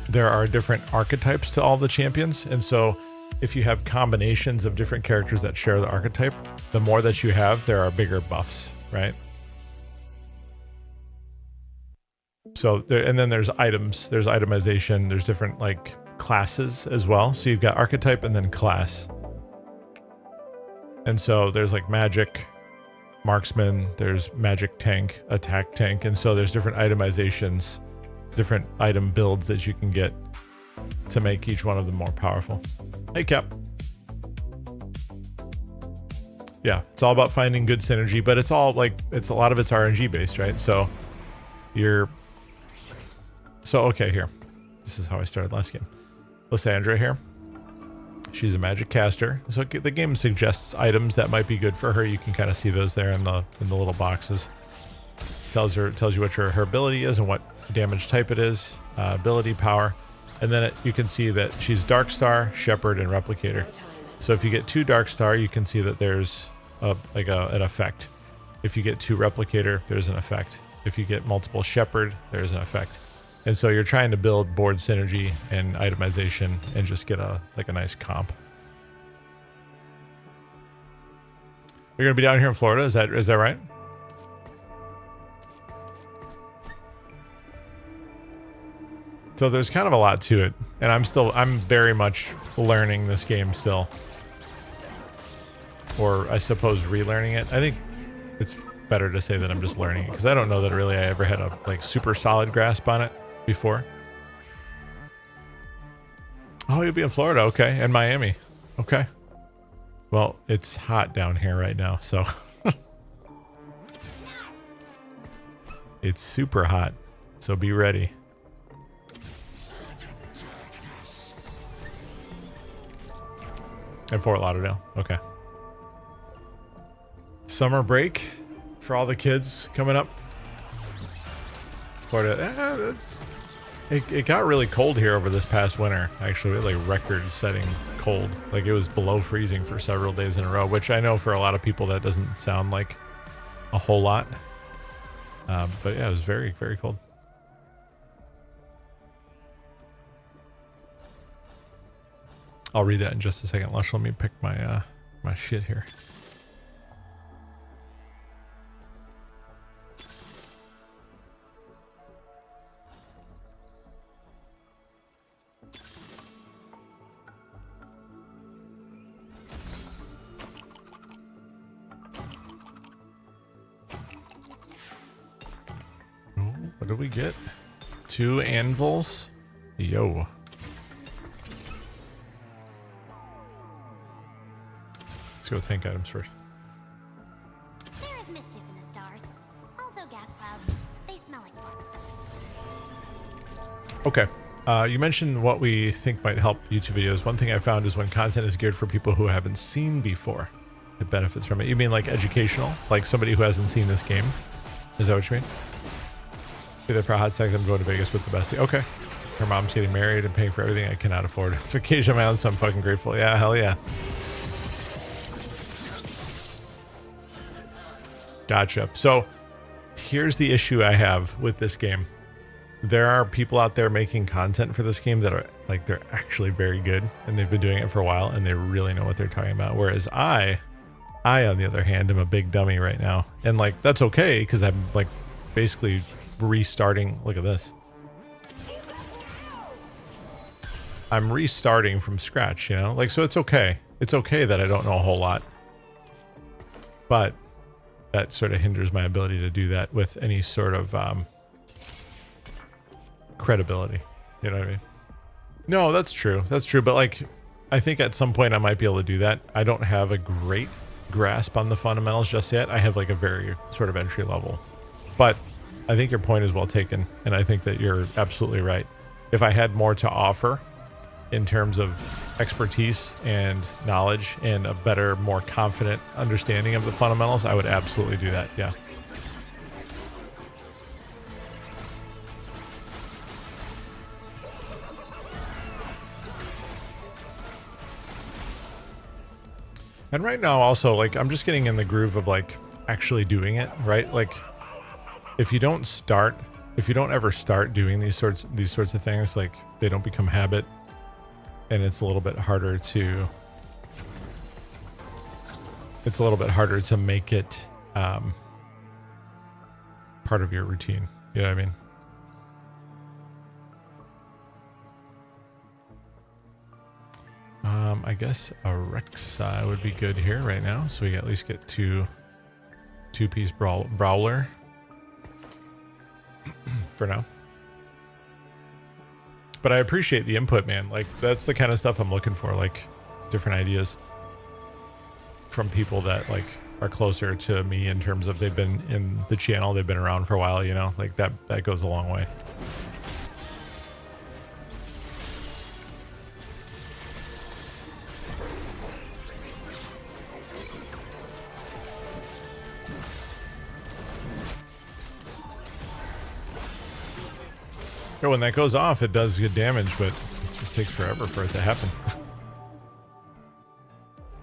there are different archetypes to all the champions. And so if you have combinations of different characters that share the archetype, the more that you have, there are bigger buffs, right? So and then there's items, there's itemization, there's different classes as well. So you've got archetype and then class. And so there's magic, marksman, there's magic tank, attack tank. And so there's different itemizations, different item builds that you can get to make each one of them more powerful. Hey, Cap. Yeah, it's all about finding good synergy, but it's all a lot of it's RNG based, right? So okay, here. This is how I started last game. Lysandra here. She's a magic caster. So the game suggests items that might be good for her. You can kind of see those there in the little boxes. Tells you what her ability is and what damage type it is, ability, power. And then you can see that she's Dark Star, Shepherd, and Replicator. So if you get 2 Dark Star, you can see that there's an effect. If you get 2 Replicator, there's an effect. If you get multiple Shepherd, there's an effect. And so you're trying to build board synergy and itemization and just get a nice comp. You're gonna be down here in Florida, is that right? So there's kind of a lot to it, and I'm very much learning this game still. Or I suppose relearning it. I think it's better to say that I'm just learning it, because I don't know that really I ever had a super solid grasp on it before. Oh, you'll be in Florida, okay, and Miami, okay. Well, it's hot down here right now, so it's super hot, so be ready. And Fort Lauderdale, okay. Summer break for all the kids coming up. Florida, it got really cold here over this past winter. Actually, we had record-setting cold. It was below freezing for several days in a row, which I know for a lot of people that doesn't sound like a whole lot. But yeah, it was very, very cold. I'll read that in just a second. Lush, let me pick my my shit here. What did we get? 2 anvils. Yo. Let's go tank items first. There is mischief in the stars. Also gas clouds. They smell like farts. Okay. You mentioned what we think might help YouTube videos. One thing I found is when content is geared for people who haven't seen before, it benefits from it. You mean like educational? Like somebody who hasn't seen this game? Is that what you mean? Be there for a hot second. I'm going to Vegas with the bestie. Okay. Her mom's getting married and paying for everything I cannot afford. It's vacation on my own, so I'm fucking grateful. Yeah, hell yeah. Gotcha. So here's the issue I have with this game. There are people out there making content for this game that are like, they're actually very good and they've been doing it for a while and they really know what they're talking about. Whereas I on the other hand, am a big dummy right now. And like, that's okay because I'm like basically restarting. Look at this. I'm restarting from scratch, you know, like, so it's okay. It's okay that I don't know a whole lot, but that sort of hinders my ability to do that with any sort of credibility. You know what I mean? No, that's true. That's true. But like, I think at some point I might be able to do that. I don't have a great grasp on the fundamentals just yet. I have like a very sort of entry level, but I think your point is well taken. And I think that you're absolutely right. If I had more to offer in terms of expertise and knowledge and a better, more confident understanding of the fundamentals, I would absolutely do that. Yeah. And right now also, like, I'm just getting in the groove of like actually doing it, right? Like if you don't ever start doing these sorts of things, like they don't become habit. And it's a little bit harder to make it part of your routine. You know what I mean? I guess a Rek'Sai would be good here right now. So we at least get two-piece brawler for now. But I appreciate the input, man. Like, that's the kind of stuff I'm looking for, like different ideas from people that like are closer to me in terms of they've been in the channel, they've been around for a while, you know, like that goes a long way. So when that goes off, it does good damage, but it just takes forever for it to happen.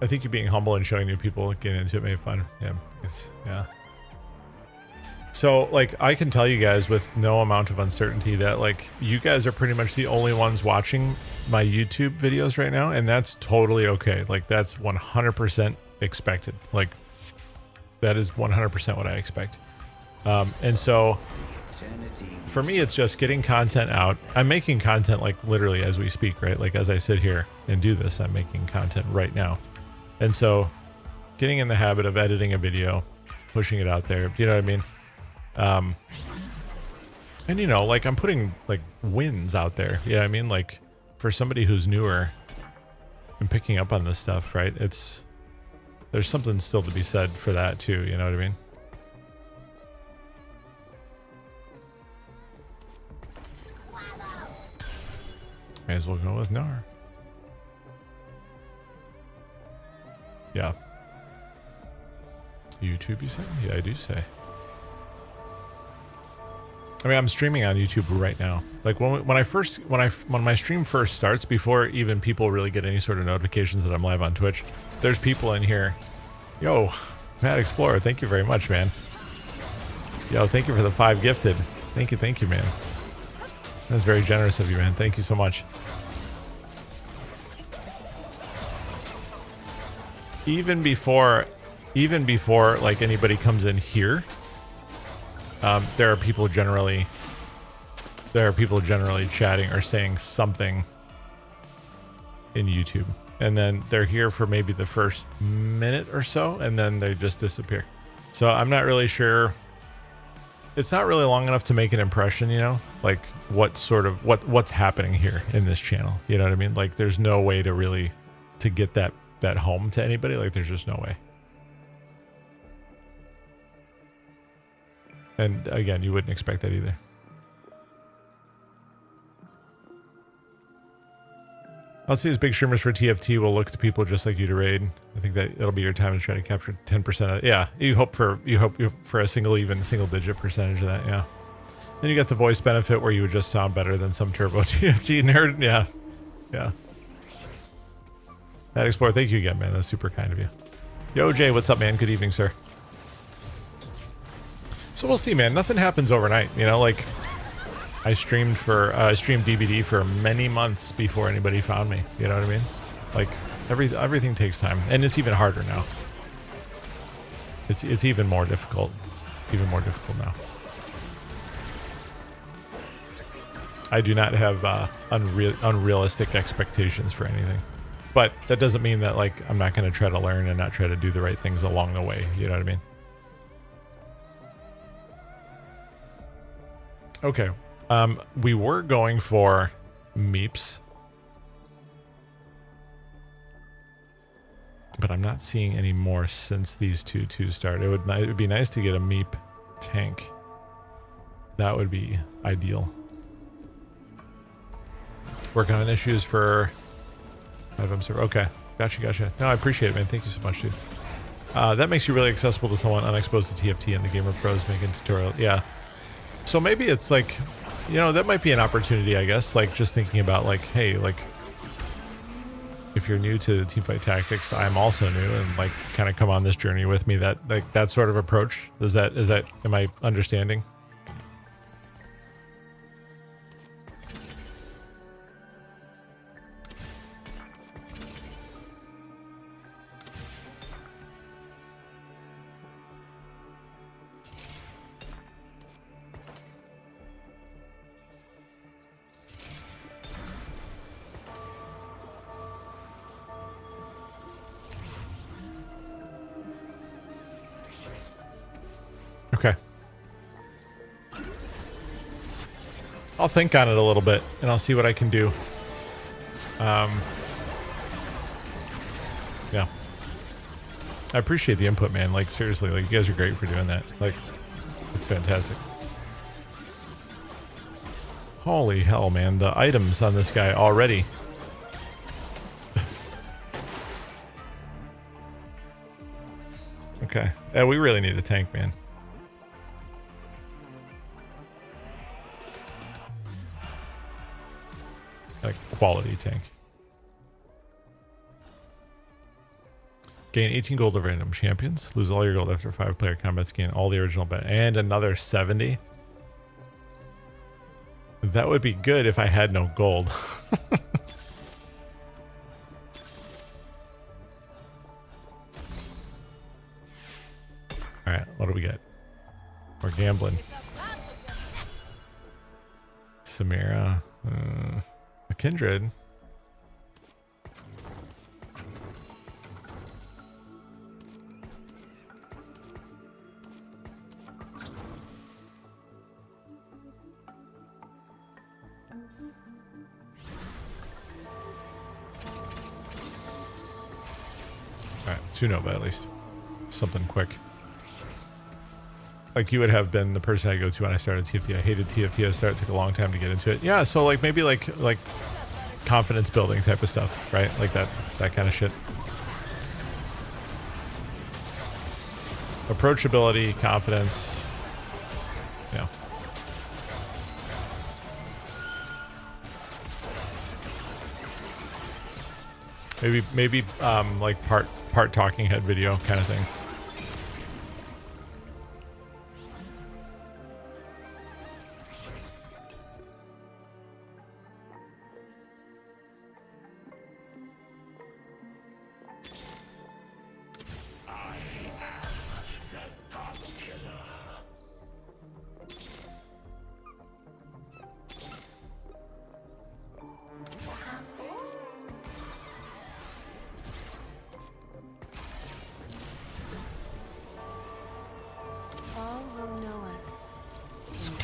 I think you being humble and showing new people getting into it made it fun. Yeah. So like, I can tell you guys with no amount of uncertainty that like you guys are pretty much the only ones watching my YouTube videos right now, and that's totally okay. Like that's 100% expected. Like that is 100% what I expect. And so for me, it's just getting content out. I'm making content like literally as we speak, right? Like as I sit here and do this, I'm making content right now. And so getting in the habit of editing a video, pushing it out there, you know what I mean? And you know, like I'm putting like wins out there. Yeah, I mean, like for somebody who's newer and picking up on this stuff, right? There's something still to be said for that too, you know what I mean? May as well go with Gnar. Yeah. YouTube, you say? Yeah, I do say. I mean, I'm streaming on YouTube right now. Like when my stream first starts, before even people really get any sort of notifications that I'm live on Twitch, there's people in here. Yo, Mad Explorer, thank you very much, man. Yo, thank you for the 5 gifted. Thank you, man. That's very generous of you, man. Thank you so much. Even before like anybody comes in here, there are people generally chatting or saying something in YouTube, and then they're here for maybe the first minute or so, and then they just disappear. So I'm not really sure. It's not really long enough to make an impression, you know, like what's happening here in this channel. You know what I mean? Like there's no way to really get that home to anybody. Like there's just no way. And again, you wouldn't expect that either. I'll see as big streamers for TFT will look to people just like you to raid. I think that it'll be your time to try to capture 10% of, yeah, you hope for a single digit percentage of that. Yeah. Then you get the voice benefit where you would just sound better than some turbo TFT nerd. Yeah. Yeah. Matt Explorer, thank you again, man. That's super kind of you. Yo, Jay, what's up, man? Good evening, sir. So we'll see, man. Nothing happens overnight, you know, like I streamed DBD for many months before anybody found me. You know what I mean? Like everything takes time, and it's even harder now. It's even more difficult now. I do not have unrealistic expectations for anything, but that doesn't mean that like I'm not going to try to learn and not try to do the right things along the way. You know what I mean? Okay. We were going for meeps, but I'm not seeing any more since these two started. It would be nice to get a meep tank. That would be ideal. Working on issues for 5M server. Okay, gotcha. No, I appreciate it, man. Thank you so much, dude. That makes you really accessible to someone unexposed to TFT and the gamer pros making tutorial. Yeah. So maybe it's like, you know, that might be an opportunity, I guess. Like just thinking about like, hey, like if you're new to Teamfight Tactics, I'm also new, and like kind of come on this journey with me. That like that sort of approach. Is that am I understanding? Okay. I'll think on it a little bit and I'll see what I can do. Yeah. I appreciate the input, man. Like seriously, like you guys are great for doing that. Like it's fantastic. Holy hell, man. The items on this guy already. Okay. Yeah, we really need a tank, man. A quality tank. Gain 18 gold of random champions. Lose all your gold after 5-player combats. Gain all the original bet and another 70. That would be good if I had no gold. All right, what do we get? We're gambling. Samira. A kindred. Alright, 2 Nova at least. Something quick. Like you would have been the person I go to when I started TFT. I hated TFT at the start. It took a long time to get into it. Yeah, so like maybe like confidence building type of stuff, right? Like that kind of shit. Approachability, confidence. Yeah. Maybe like part talking head video kind of thing.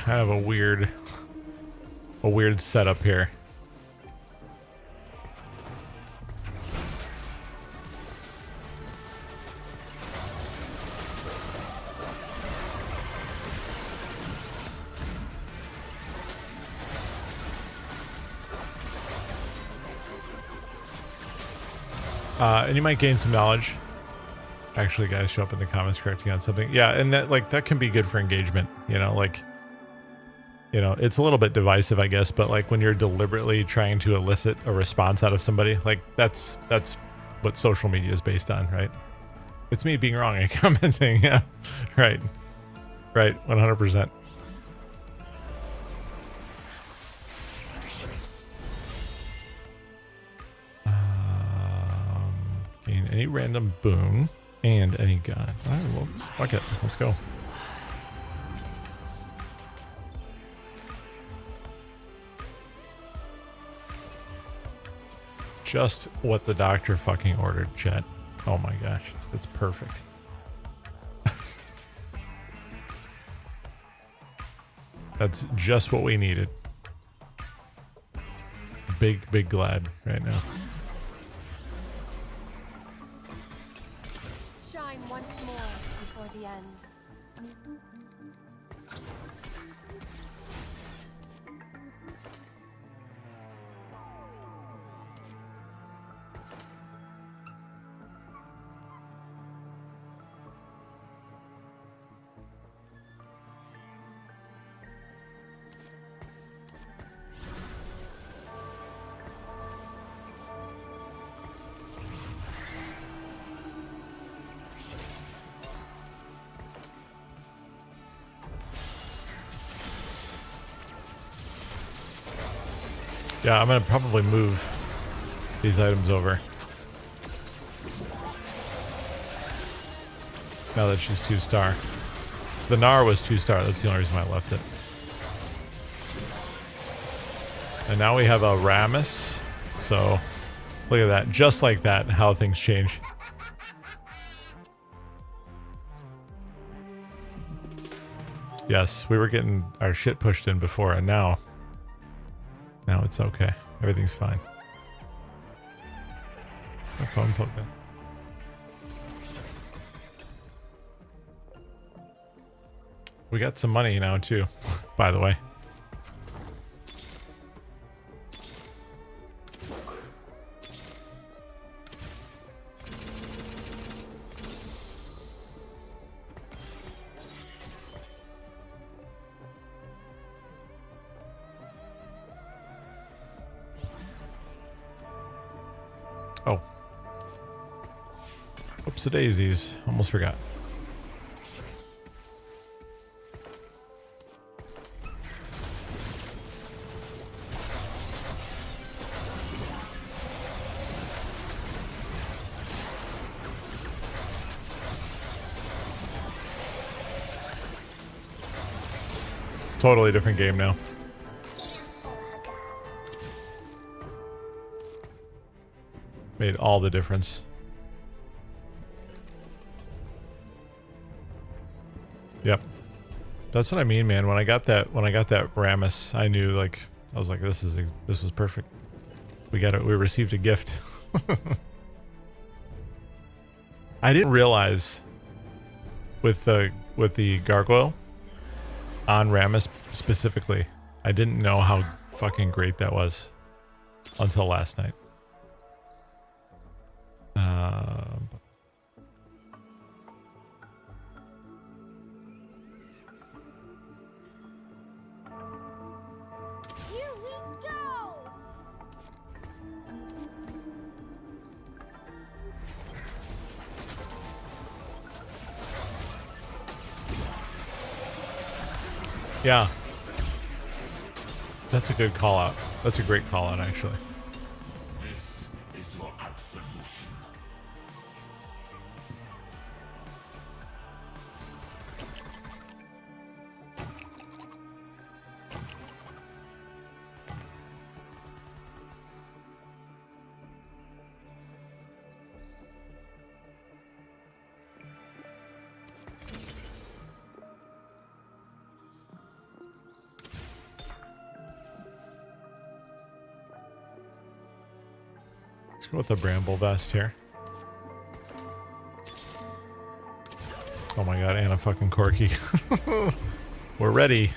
kind of a weird setup here. And you might gain some knowledge. Actually, guys, show up in the comments correcting on something. Yeah, and that can be good for engagement. You know, like, you know, it's a little bit divisive, I guess, but like when you're deliberately trying to elicit a response out of somebody, like that's what social media is based on, right? It's me being wrong and commenting. Yeah, right, 100%. Gain any random boon and any god. All right, well, fuck it. Let's go. Just what the doctor fucking ordered, chat. Oh my gosh, that's perfect. That's just what we needed. Big glad right now. Shine once more before the end. Yeah, I'm gonna probably move these items over. Now that she's 2-star. The Nar was 2-star, that's the only reason why I left it. And now we have a Ramus. So, look at that. Just like that, how things change. Yes, we were getting our shit pushed in before, and now it's okay. Everything's fine. My phone plugged in. We got some money now too, by the way. Oh. Oops-a-daisies. Almost forgot. Totally different game now. Made all the difference. Yep. That's what I mean, man. When I got that Ramus, I knew, like, I was like, this was perfect. We got it. We received a gift. I didn't realize with the gargoyle on Ramus specifically, I didn't know how fucking great that was until last night. Here we go! Yeah. That's a good call out. That's a great call out, actually. go with the bramble vest here. Oh my god, and a fucking corky. We're ready.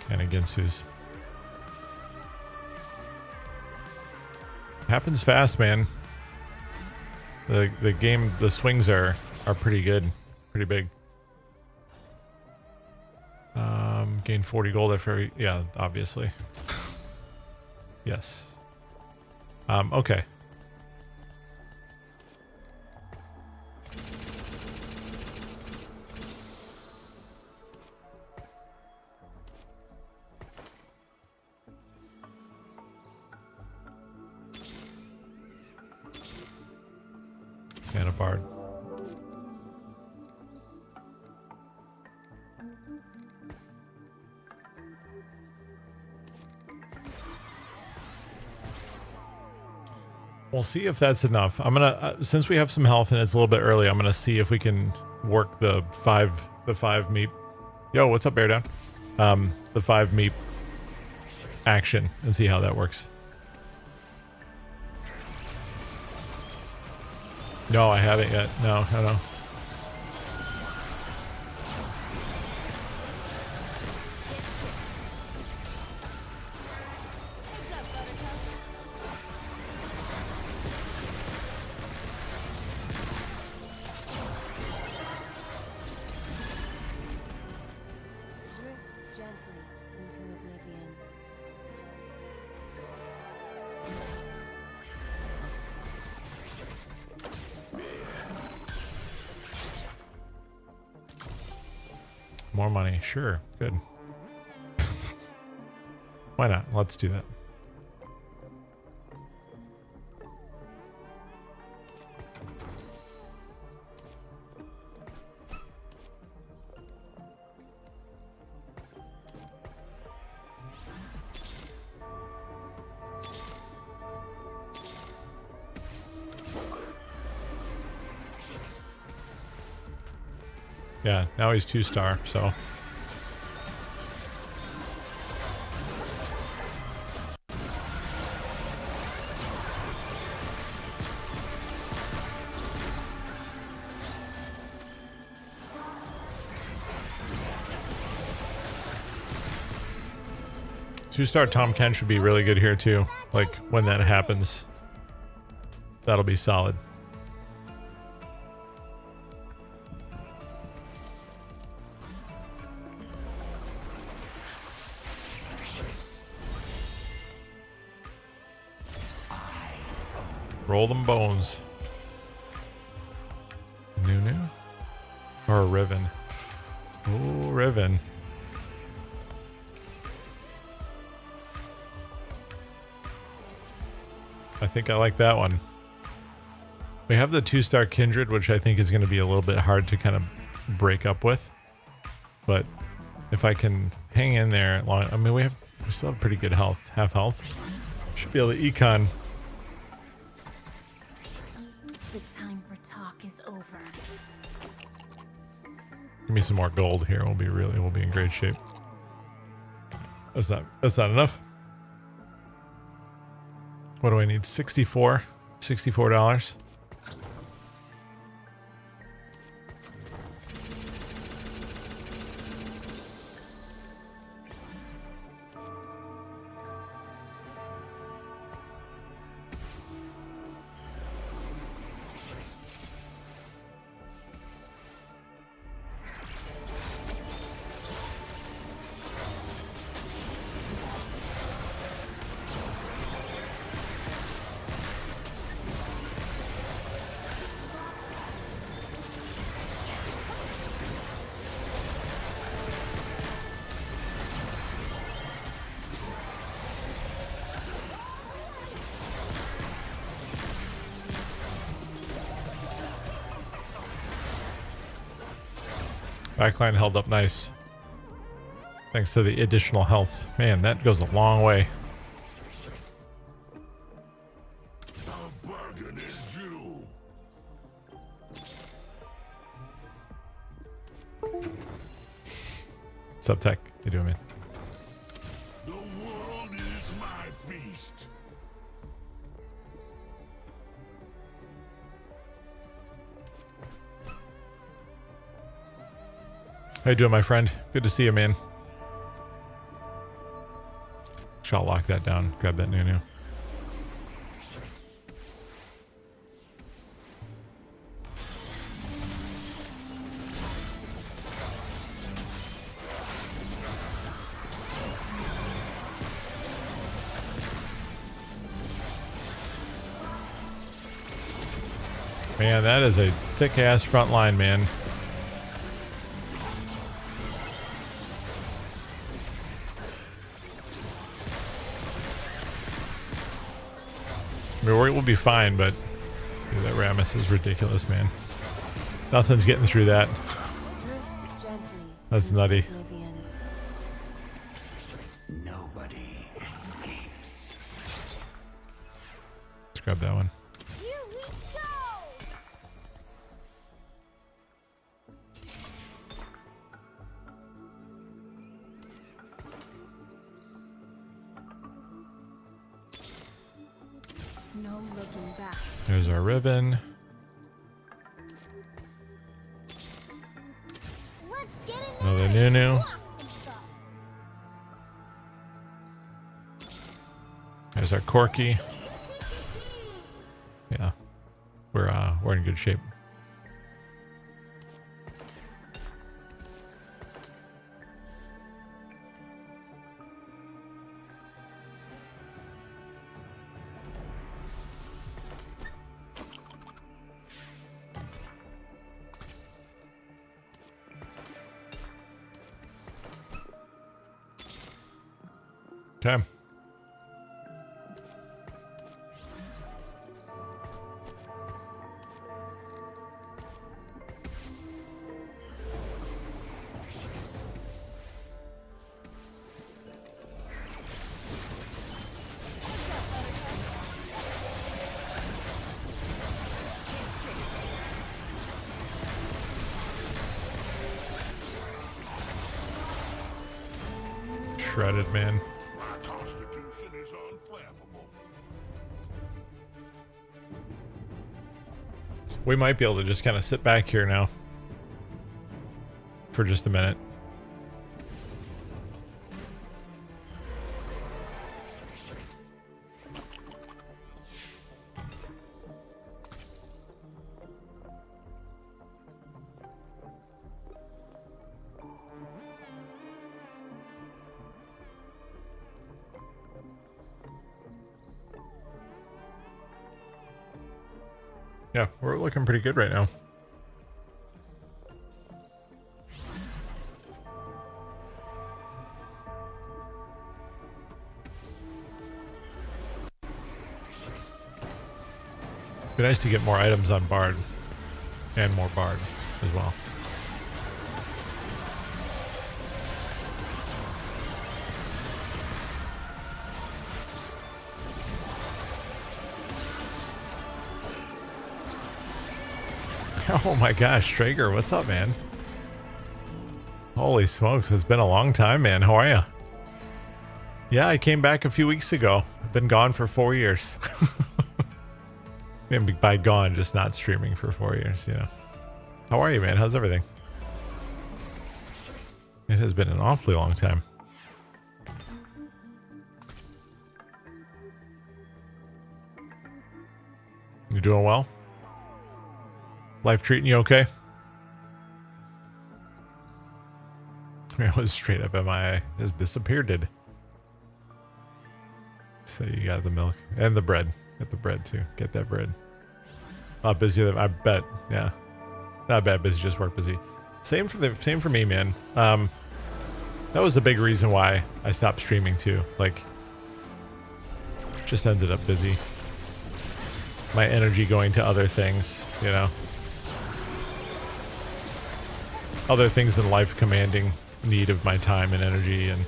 And against who's happens fast, man. The game, the swings are pretty good, pretty big. Gain 40 gold after every, yeah, obviously. Yes. Okay. And a bard. We'll see if that's enough. I'm gonna since we have some health and it's a little bit early, I'm gonna see if we can work the five meep. Yo, what's up, Bear Down? The 5 meep action and see how that works. No, I haven't yet. No. Drift gently into oblivion. More money, sure, good. Why not? Let's do that. Yeah, now he's 2-star, so. Two-star Tom Ken should be really good here too. Like when that happens, that'll be solid. Roll them bones. Nunu? Or a Riven? Ooh, Riven. I think I like that one. We have the 2-star Kindred, which I think is going to be a little bit hard to kind of break up with. But if I can hang in there long, I mean, we still have pretty good health, half health. Should be able to econ. The time for talk is over. Give me some more gold here. We'll be in great shape. That's not enough. What do I need? $64. Backline held up nice. Thanks to the additional health. Man, that goes a long way. A bargain is due. What's up, Tech? You doing, man? The world is my feast. How you doing, my friend? Good to see you, man. Shall lock that down. Grab that new. Man, that is a thick ass front line, man. I mean, we'll be fine, but dude, that Ramus is ridiculous, man. Nothing's getting through that. That's nutty. Nobody escapes. Let's grab that one. Here we go! No looking back. There's our ribbon. Let's get in Another there and Nunu. block some stuff. There's our Corky. Yeah, we're in good shape. Okay. Shredded, man. My constitution is unflappable. We might be able to just kind of sit back here now for just a minute. Yeah, we're looking pretty good right now. Be nice to get more items on Bard and more Bard as well. Oh my gosh, Traeger, what's up, man? Holy smokes, it's been a long time, man. How are you? Yeah, I came back a few weeks ago. I've been gone for 4 years. Maybe by gone, just not streaming for 4 years, you know. How are you, man? How's everything? It has been an awfully long time. You doing well? Life treating you okay? It was straight up MIA. Just disappeared, did. So you got the milk and the bread. Get the bread too. Get that bread. Not busy, I bet. Yeah, not bad busy. Just work busy. Same for me, man. That was a big reason why I stopped streaming too. Like, just ended up busy. My energy going to other things, you know. other things in life commanding need of my time and energy. And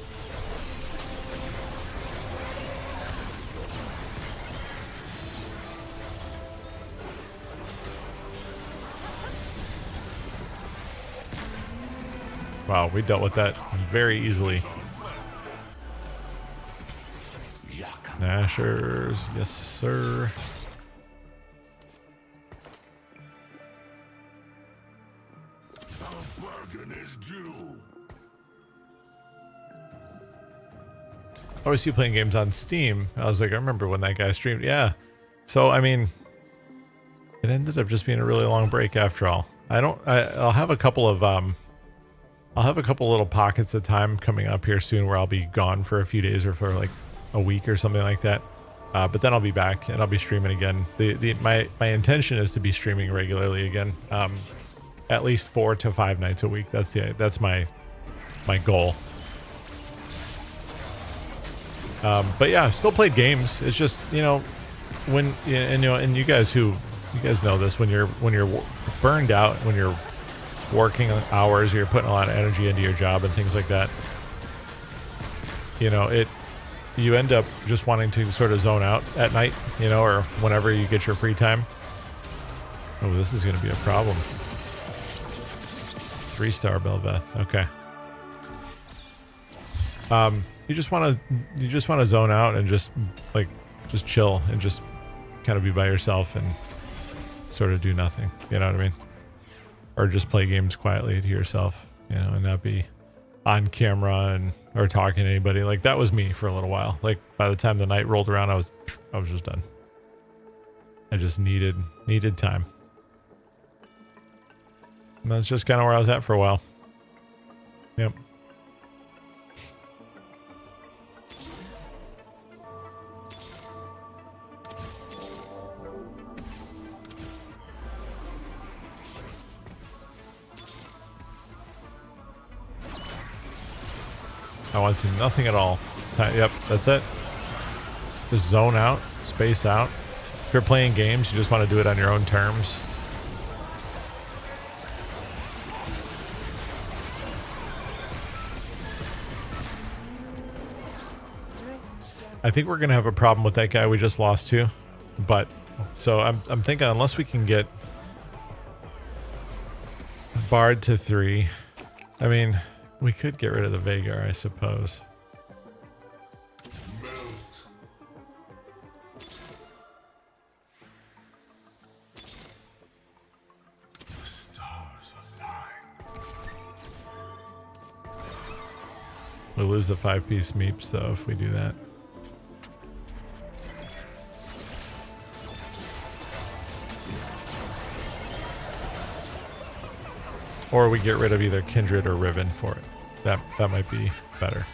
wow, we dealt with that very easily. Nashers, yes sir. A bargain is due. I always see you playing games on Steam. I was like, I remember when that guy streamed. Yeah. So, I mean, it ended up just being a really long break after all. I'll have a couple of, I'll have a couple little pockets of time coming up here soon where I'll be gone for a few days or for like a week or something like that. But then I'll be back and I'll be streaming again. My intention is to be streaming regularly again. At least 4 to 5 nights a week. That's my goal. But yeah, I've still played games. It's just, you know, and you guys know this, when you're burned out, when you're working hours, you're putting a lot of energy into your job and things like that. You know, you end up just wanting to sort of zone out at night, you know, or whenever you get your free time. Oh, this is going to be a problem. 3-star Belveth. Okay. You just want to zone out and just chill and just kind of be by yourself and sort of do nothing. You know what I mean? Or just play games quietly to yourself, you know, and not be on camera or talking to anybody. Like, that was me for a little while. Like, by the time the night rolled around, I was just done. I just needed time. And that's just kind of where I was at for a while. Yep. I want to see nothing at all. Yep, that's it. Just zone out, space out. If you're playing games, you just want to do it on your own terms. I think we're gonna have a problem with that guy we just lost to, but so I'm thinking unless we can get Bard to 3, I mean, we could get rid of the Vagar, I suppose. The stars align. We'll lose the 5-piece meeps though if we do that. Or we get rid of either Kindred or Riven for it. That might be better.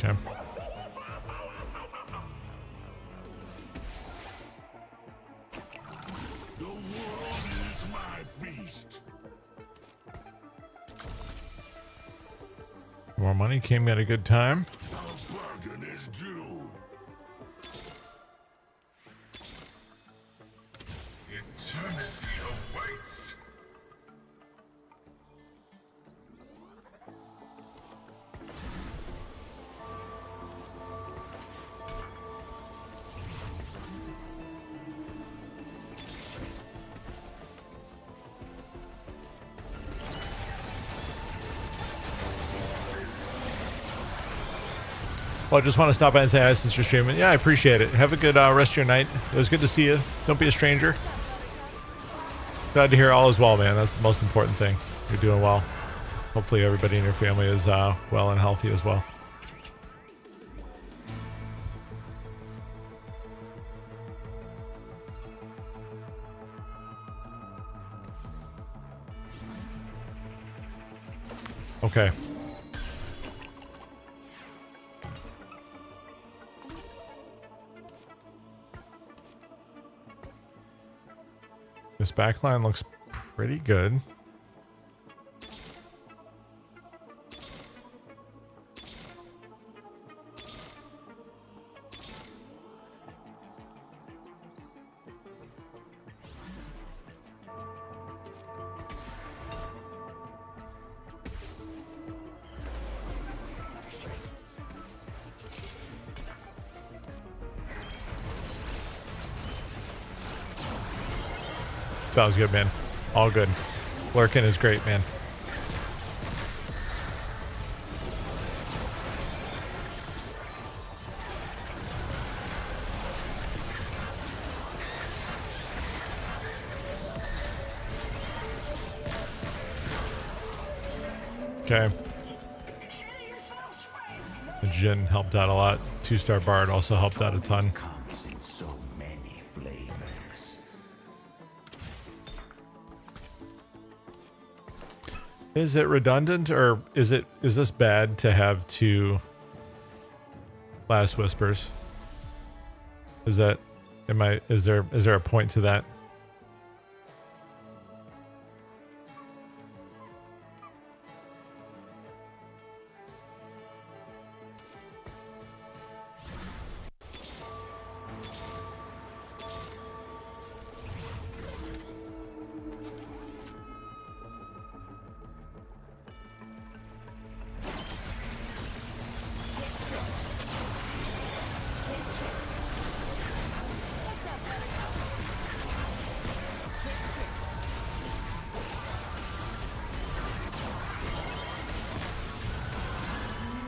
Okay. The world is my feast. More money came at a good time. A bargain is due. Eternity awaits. Well, I just want to stop by and say hi since you're streaming. Yeah, I appreciate it. Have a good rest of your night. It was good to see you. Don't be a stranger. Glad to hear all is well, man. That's the most important thing. You're doing well. Hopefully everybody in your family is well and healthy as well. Okay. This backline looks pretty good. Sounds good, man. All good. Lurking is great, man. Okay. The Jin helped out a lot. 2-star Bard also helped out a ton. Comes in so many flavors. Is it redundant, or is this bad to have 2 Last Whispers? Is there a point to that?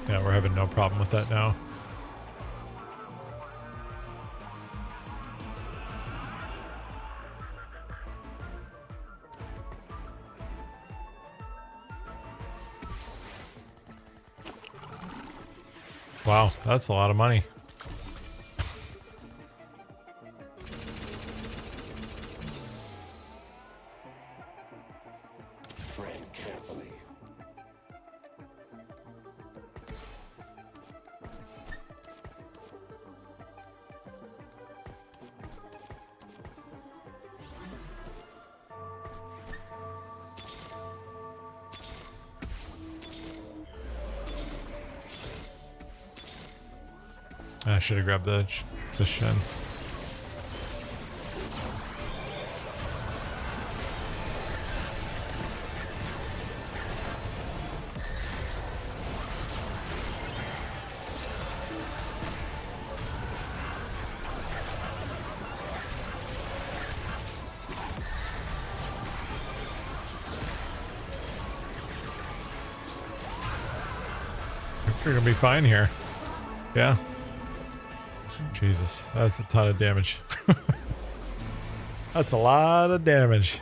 Yeah, we're having no problem with that now. Wow, that's a lot of money. Tread carefully. I should have grabbed the Shen. We're gonna be fine here. Yeah. Jesus, that's a ton of damage. That's a lot of damage.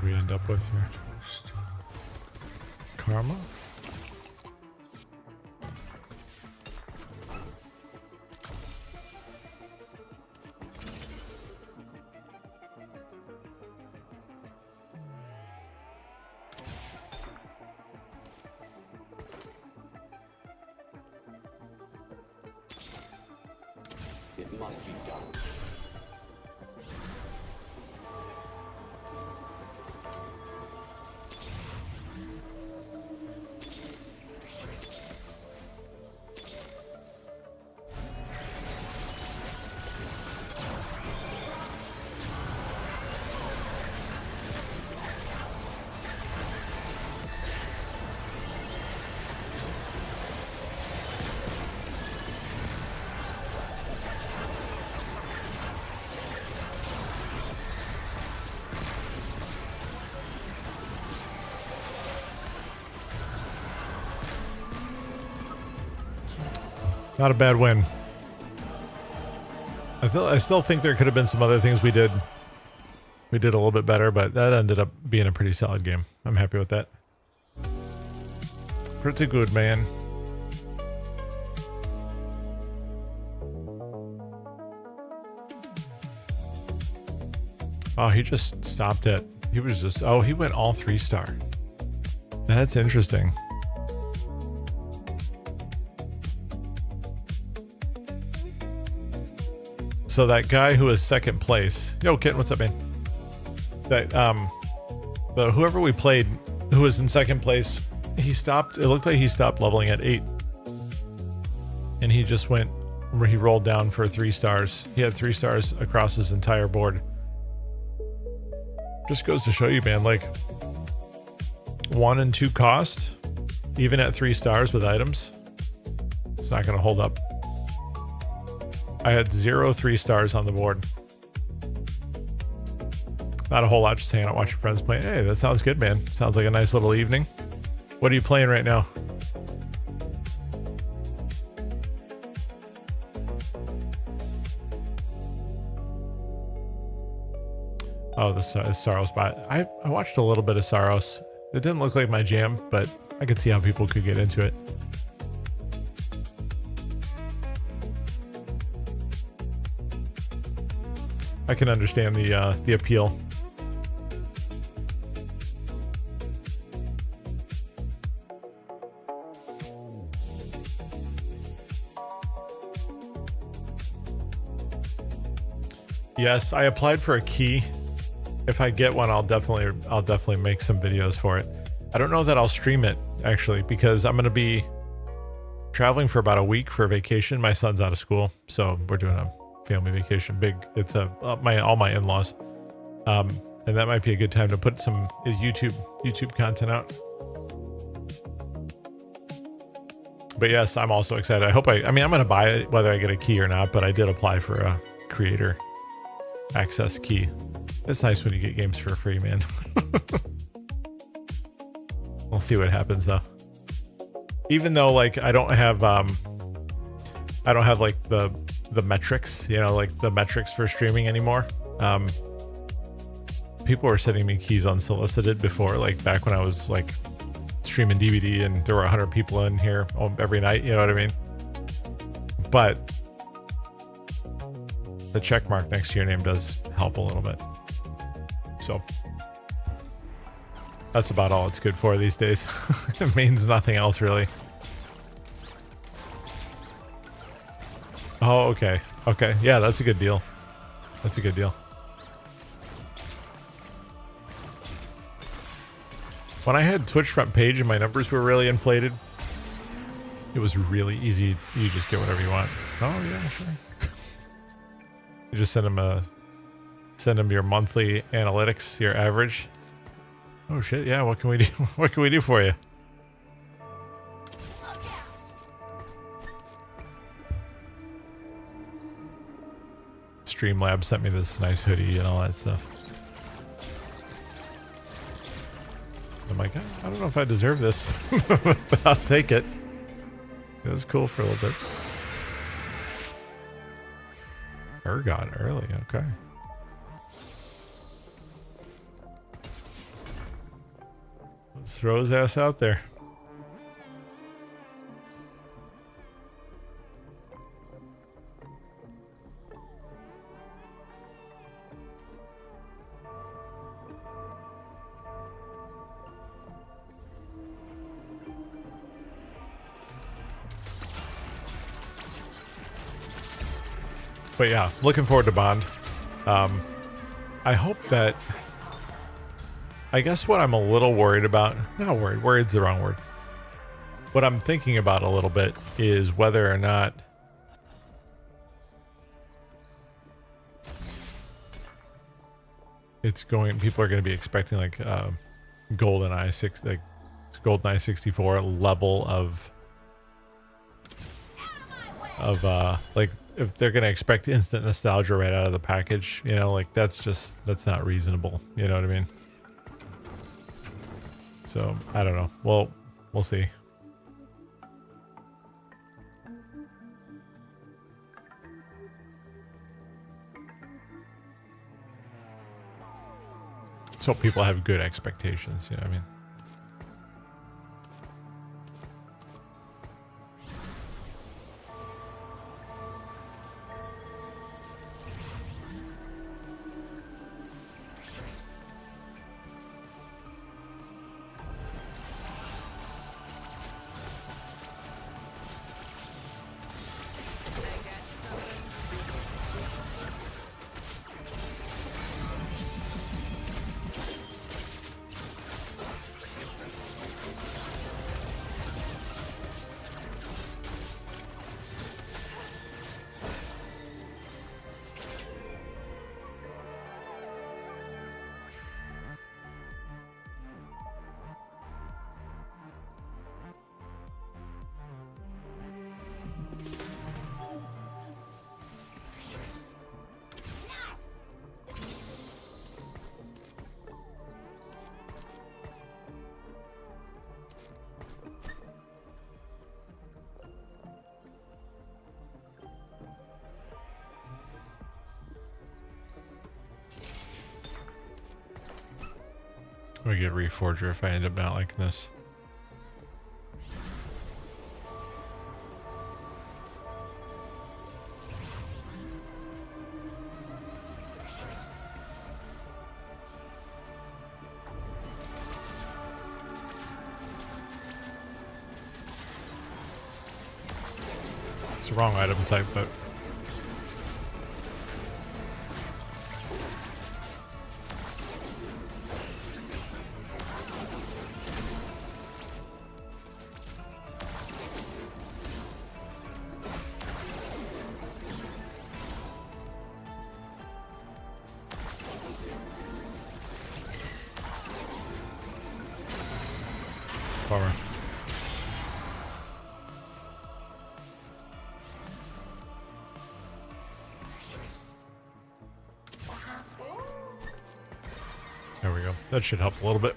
We end up with here. Karma? It must be done. Not a bad win. I still think there could have been some other things we did a little bit better, but that ended up being a pretty solid game. I'm happy with that. Pretty good, man. Oh, he just stopped it. He was just, oh, he went all 3-star. That's interesting. So that guy who was second place, yo, Kitten, what's up, man? That but whoever we played, who was in second place, he stopped. It looked like he stopped leveling at 8, and he just went. He rolled down for 3 stars. He had 3 stars across his entire board. Just goes to show you, man. Like 1 and 2 cost, even at 3 stars with items, it's not going to hold up. I had 0 3 stars on the board. Not a whole lot, just hanging out, watching friends play. Hey, that sounds good, man. Sounds like a nice little evening. What are you playing right now? Oh, the Saros bot. I watched a little bit of Saros. It didn't look like my jam, but I could see how people could get into it. I can understand the appeal. Yes, I applied for a key. If I get one, I'll definitely make some videos for it. I don't know that I'll stream it actually, because I'm going to be traveling for about a week for a vacation. My son's out of school, so we're doing a family vacation. It's all my in-laws, and that might be a good time to put some YouTube content out. But yes, I'm also excited. I mean, I'm going to buy it whether I get a key or not, but I did apply for a creator access key. It's nice when you get games for free, man. We'll see what happens though. Even though like I don't have like the metrics, you know, like the metrics for streaming anymore. People were sending me keys unsolicited before, like back when I was like streaming DVD and there were 100 people in here every night, you know what I mean? But the check mark next to your name does help a little bit. So that's about all it's good for these days. It means nothing else really. Oh, okay. Okay. Yeah, that's a good deal. That's a good deal. When I had Twitch front page and my numbers were really inflated, it was really easy. You just get whatever you want. Oh yeah, sure. You just send them your monthly analytics, your average. Oh shit, yeah, what can we do? What can we do for you? Streamlabs sent me this nice hoodie and all that stuff. I'm like, I don't know if I deserve this, but I'll take it. It was cool for a little bit. Ergon early, okay. Let's throw his ass out there. But yeah, looking forward to Bond. I hope that... I guess what I'm a little worried about... Not worried. Worried's the wrong word. What I'm thinking about a little bit is whether or not... People are going to be expecting like GoldenEye 64 level of like if they're going to expect instant nostalgia right out of the package, you know, like that's not reasonable. You know what I mean? So I don't know. Well, we'll see. So people have good expectations, you know what I mean? We get Reforger if I end up not liking this. It's the wrong item type, but bummer. There we go. That should help a little bit.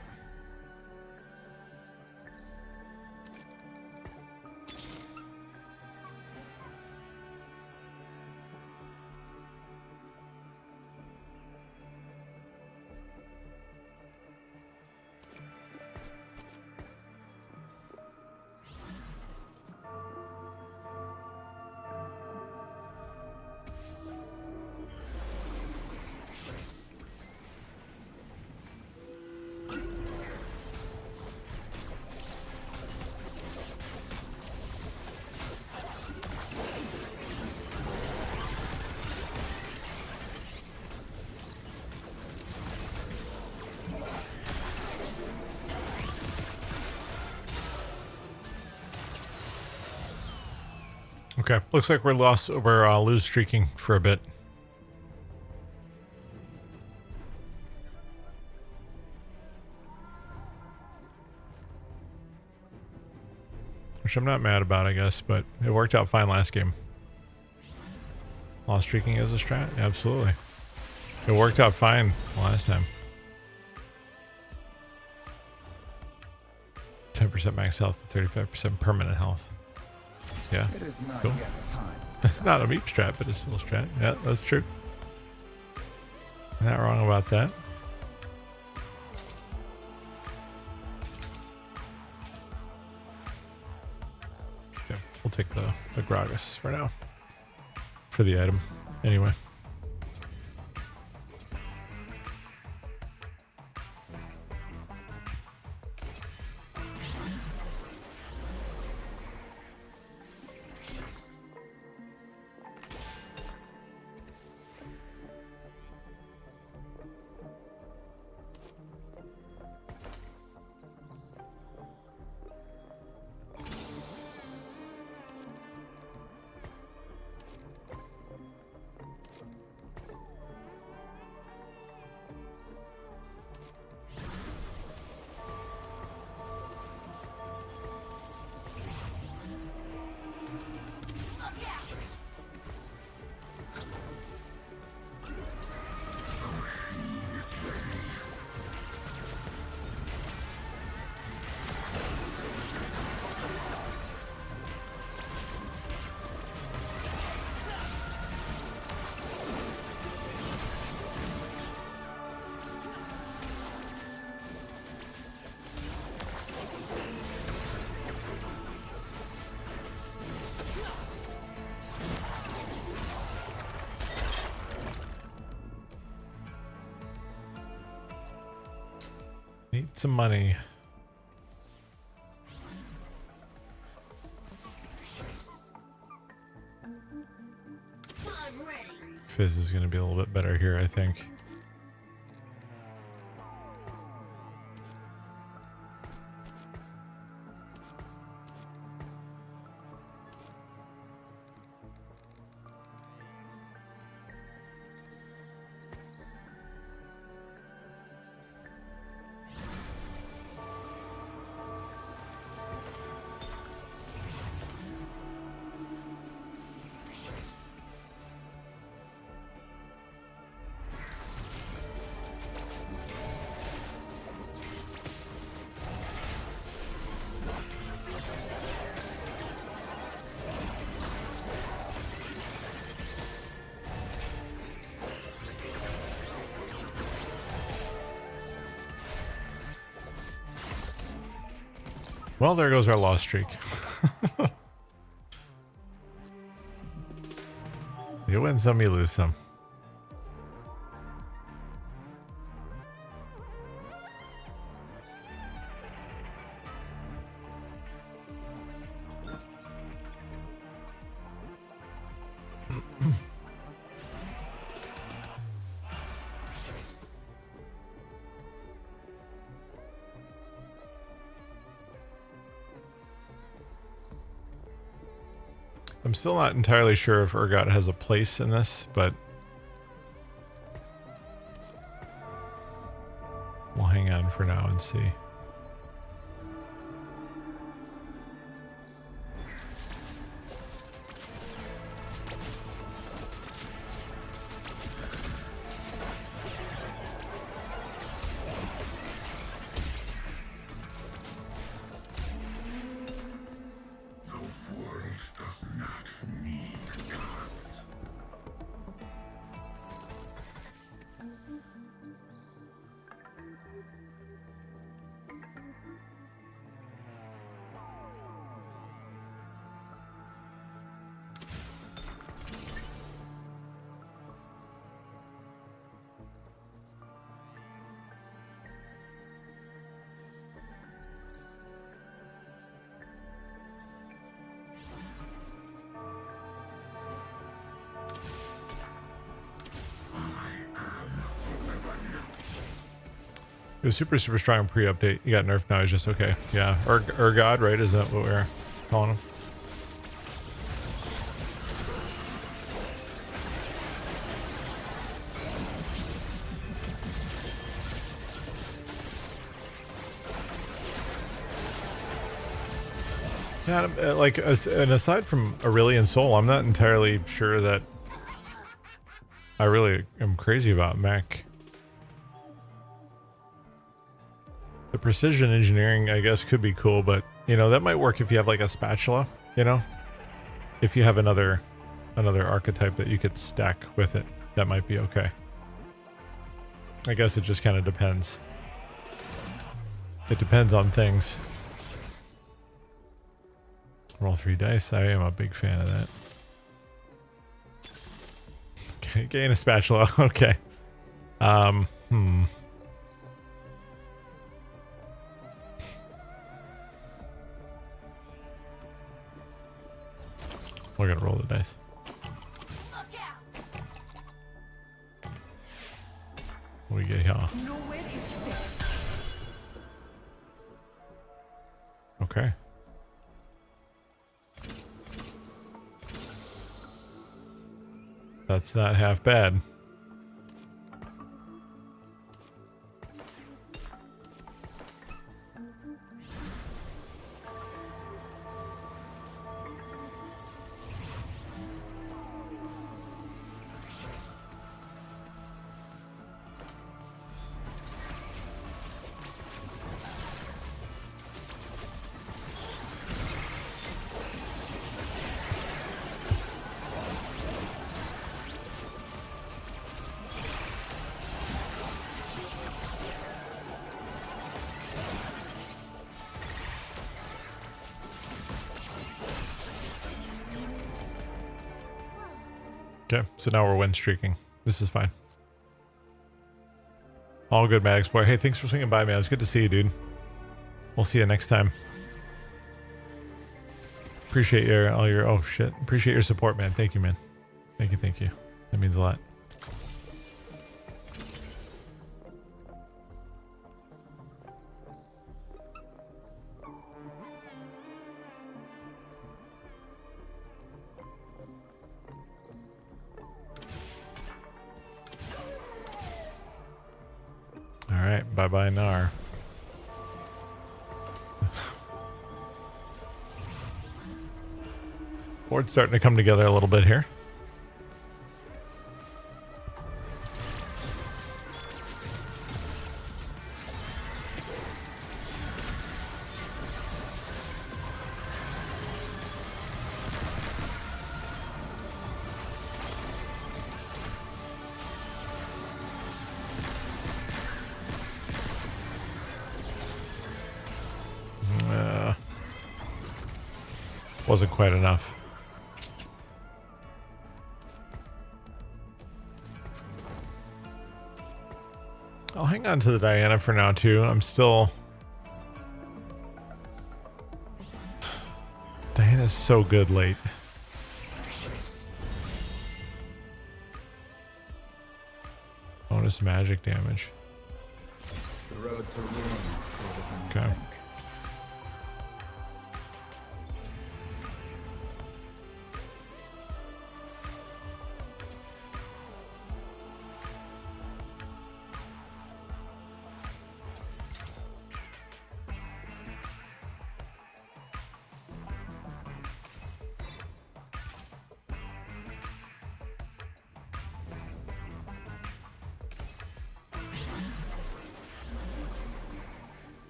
Okay, looks like we're lose streaking for a bit. Which I'm not mad about, I guess, but it worked out fine last game. Lost streaking as a strat? Absolutely. It worked out fine last time. 10% max health, 35% permanent health. Yeah, cool. Not a meep strat, but it's still a strat. Yeah, that's true. Not wrong about that. Okay, we'll take the Gragas for now. For the item, anyway. Need some money. Fizz is going to be a little bit better here, I think. Well, there goes our loss streak. You win some, you lose some. I'm still not entirely sure if Urgot has a place in this, but we'll hang on for now and see. It was super strong pre-update. You got nerfed now. He's just okay. Yeah, Urgod, right? Is that what we're calling him? Yeah, like, and aside from Aurelion Soul, I'm not entirely sure that I really am crazy about mech. The precision engineering, I guess, could be cool, but, you know, that might work if you have, like, a spatula, you know? If you have another archetype that you could stack with it, that might be okay. I guess it just kind of depends. It depends on things. Roll 3 dice. I am a big fan of that. Okay, gain a spatula. Okay. We're gonna roll the dice. What do we get here? Okay. That's not half bad. Okay, so now we're win streaking. This is fine. All good, Maddox boy. Hey, thanks for swinging by, man. It's good to see you, dude. We'll see you next time. Appreciate your oh shit. Appreciate your support, man. Thank you, man. Thank you, thank you. That means a lot. All right, bye-bye, Nar. Board's starting to come together a little bit here. Wasn't quite enough. I'll hang on to the Diana for now too. I'm still... Diana's so good late. Bonus magic damage. The road to ruin is shorter than you Okay. think.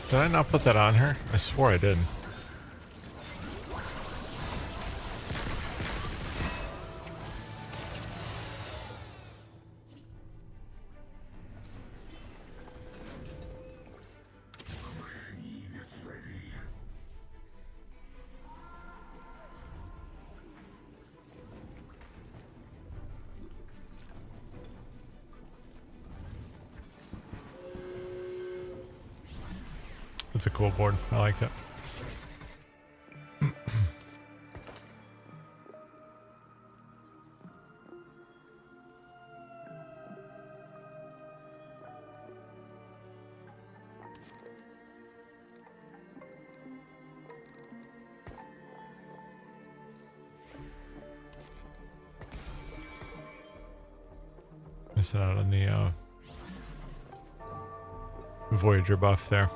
Did I not put that on her? I swore I did. It's a cool board. I like that. Missing out on the Voyager buff there.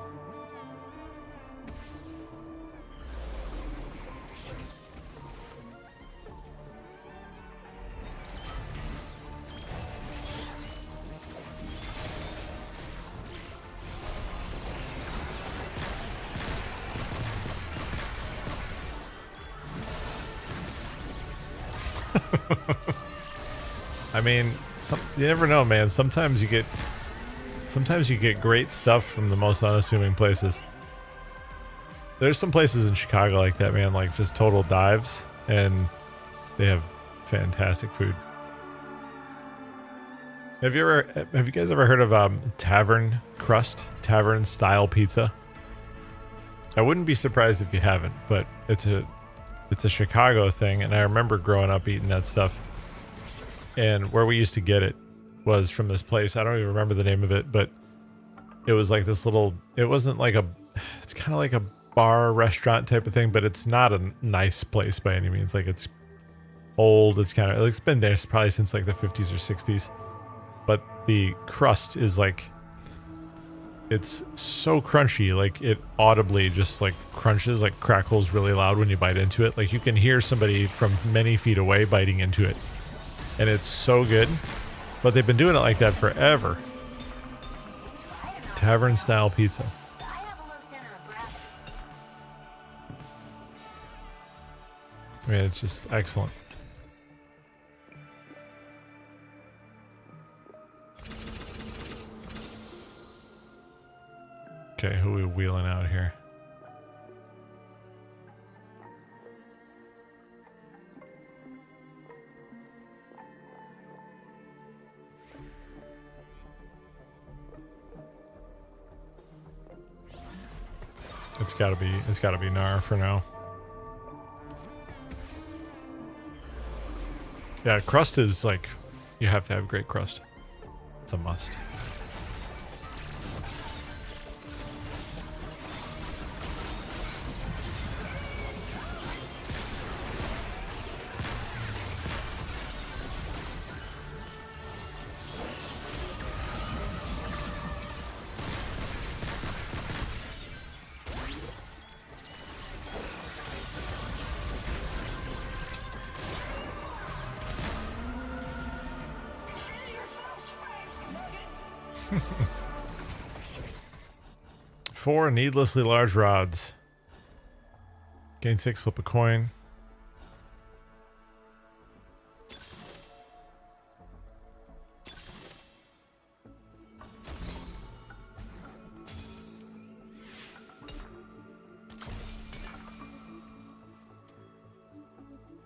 I mean, you never know, man. Sometimes you get great stuff from the most unassuming places. There's some places in Chicago like that, man, like just total dives, and they have fantastic food. Have you guys ever heard of tavern crust, tavern style pizza? I wouldn't be surprised if you haven't, but it's a Chicago thing, and I remember growing up eating that stuff. And where we used to get it was from this place. I don't even remember the name of it, but it was like this little, it wasn't like it's kind of like a bar restaurant type of thing, but it's not a nice place by any means. Like, it's old. It's been there probably since like the 50s or 60s, but the crust is like, it's so crunchy, like it audibly just like crunches, like crackles really loud when you bite into it. Like you can hear somebody from many feet away biting into it. And it's so good. But they've been doing it like that forever. Tavern style pizza. I mean, it's just excellent. Okay, who are we wheeling out here? It's gotta be Nar for now. Yeah, crust is like, you have to have great crust. It's a must. Four needlessly large rods. Gain 6, flip a coin.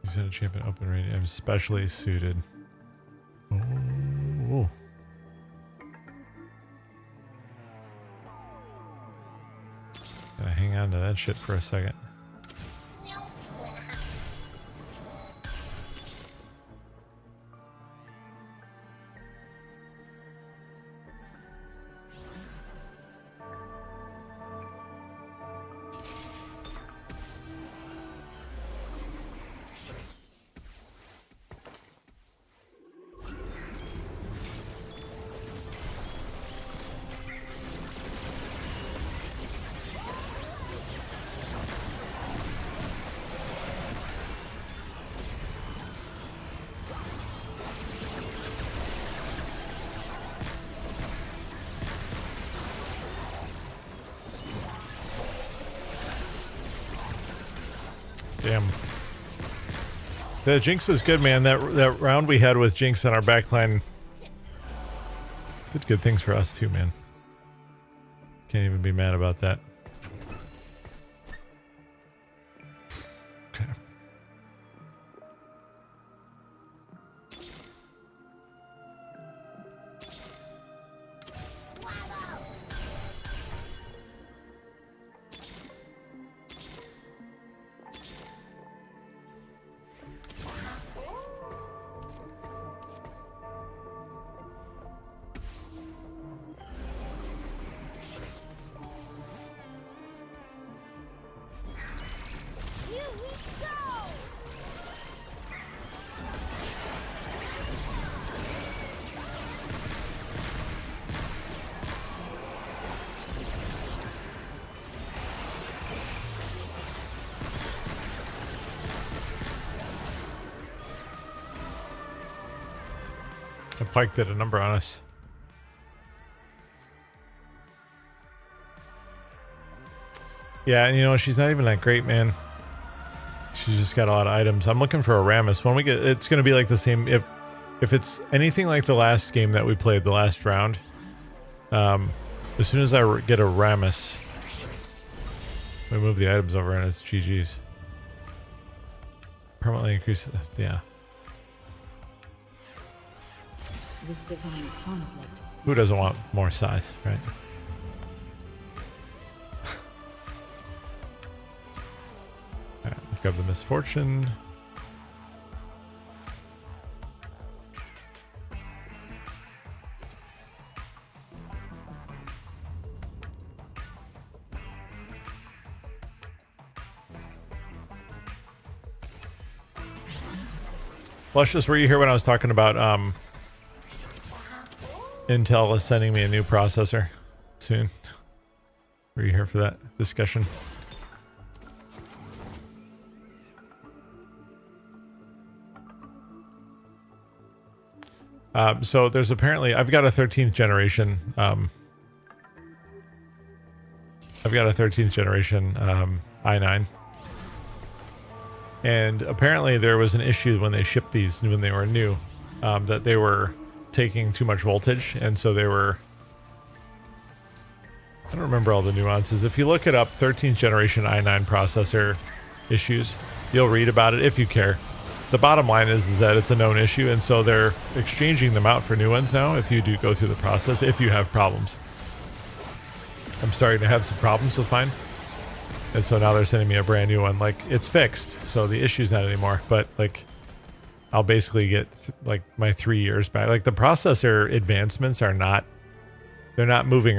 He's in a champion open rating. I'm specially suited. Oh. Gotta hang on to that shit for a second. Damn. The Jinx is good, man. That round we had with Jinx on our backline did good things for us too, man. Can't even be mad about that. Okay. Pike did a number on us. Yeah, and you know, she's not even that great, man. She's just got a lot of items. I'm looking for a Rammus. When we get, it's going to be like the same. If it's anything like the last game that we played, the last round, as soon as I get a Rammus, we move the items over and it's GG's. Permanently increase, yeah. This divine conflict. Who doesn't want more size, right? Alright, grab the misfortune. Luscious, were you here when I was talking about Intel is sending me a new processor soon. Were you here for that discussion? So there's apparently, I've got a 13th generation, i9. And apparently there was an issue when they shipped these, when they were new, that they were taking too much voltage. And so they were, I don't remember all the nuances. If you look it up, 13th generation i9 processor issues, you'll read about it if you care. The bottom line is that it's a known issue, and so they're exchanging them out for new ones now if you do go through the process, if you have problems. I'm starting to have some problems with mine, and so now they're sending me a brand new one. Like, it's fixed, so the issue's not anymore, but like, I'll basically get like my 3 years back. Like, the processor advancements are not, they're not moving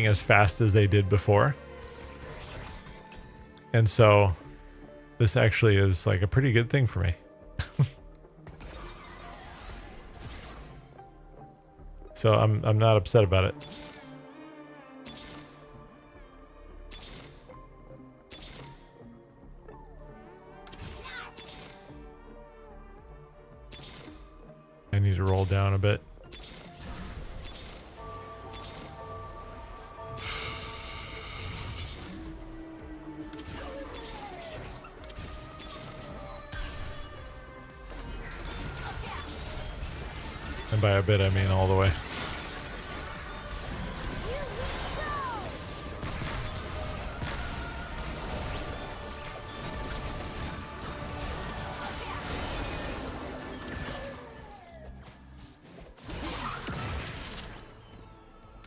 as fast as they did before. And so this actually is like a pretty good thing for me. So I'm not upset about it. I need to roll down a bit. And by a bit, I mean all the way.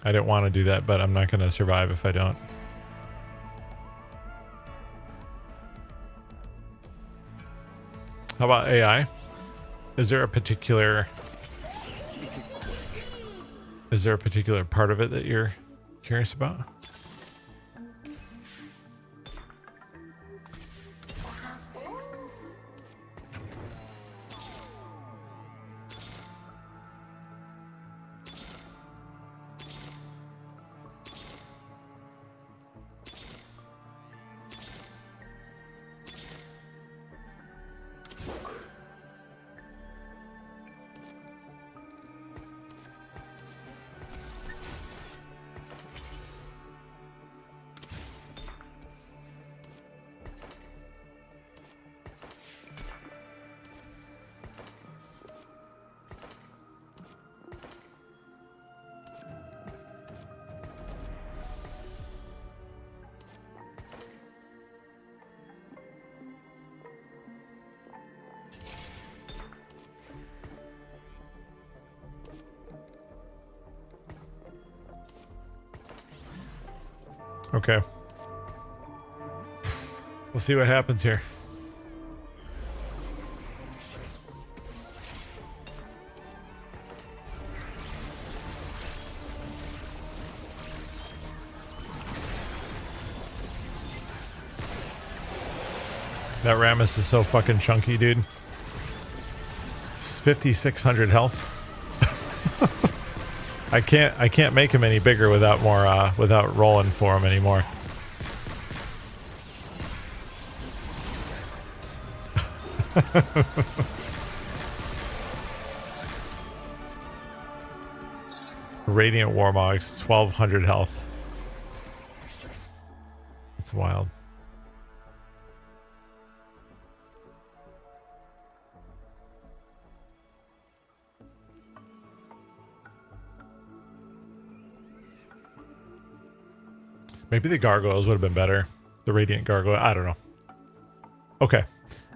I didn't want to do that, but I'm not going to survive if I don't. How about AI? Is there a particular part of it that you're curious about? Okay. We'll see what happens here. That Rammus is so fucking chunky, dude. 5,600 health. I can't make him any bigger without without rolling for him anymore. Radiant Warmogs, 1,200 health. It's wild. Maybe the gargoyles would have been better. The Radiant Gargoyle. I don't know. Okay.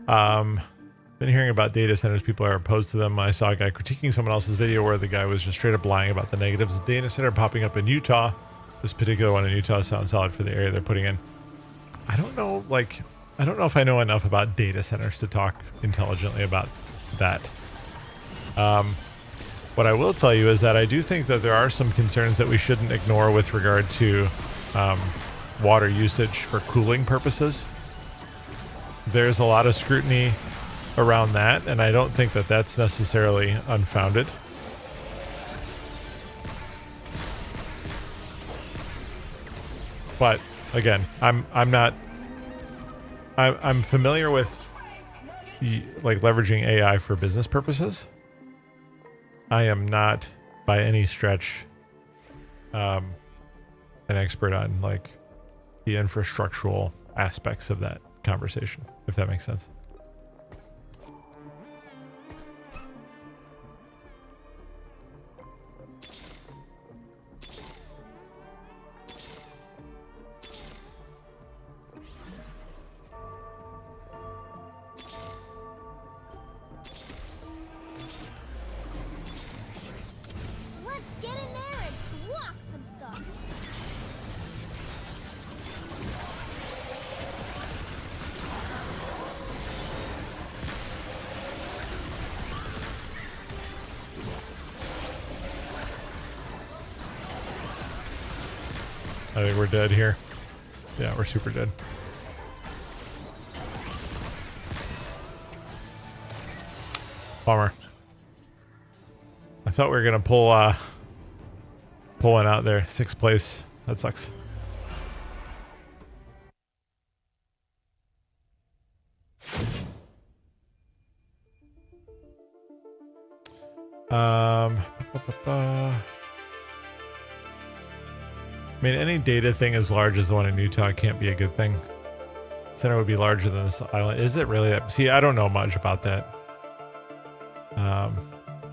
Been hearing about data centers. People are opposed to them. I saw a guy critiquing someone else's video where the guy was just straight up lying about the negatives. The data center popping up in Utah. This particular one in Utah sounds solid for the area they're putting in. I don't know. Like, I don't know if I know enough about data centers to talk intelligently about that. What I will tell you is that I do think that there are some concerns that we shouldn't ignore with regard to water usage for cooling purposes. There's a lot of scrutiny around that, and I don't think that that's necessarily unfounded. But again, I'm familiar with like leveraging AI for business purposes. I am not by any stretch an expert on like the infrastructural aspects of that conversation, if that makes sense. Let's get in there and walk some stuff. I think we're dead here. Yeah, we're super dead. Bummer. I thought we were gonna pull one out there. 6th place. That sucks. I mean, any data thing as large as the one in Utah can't be a good thing. Center would be larger than this island. Is it really that? See, I don't know much about that.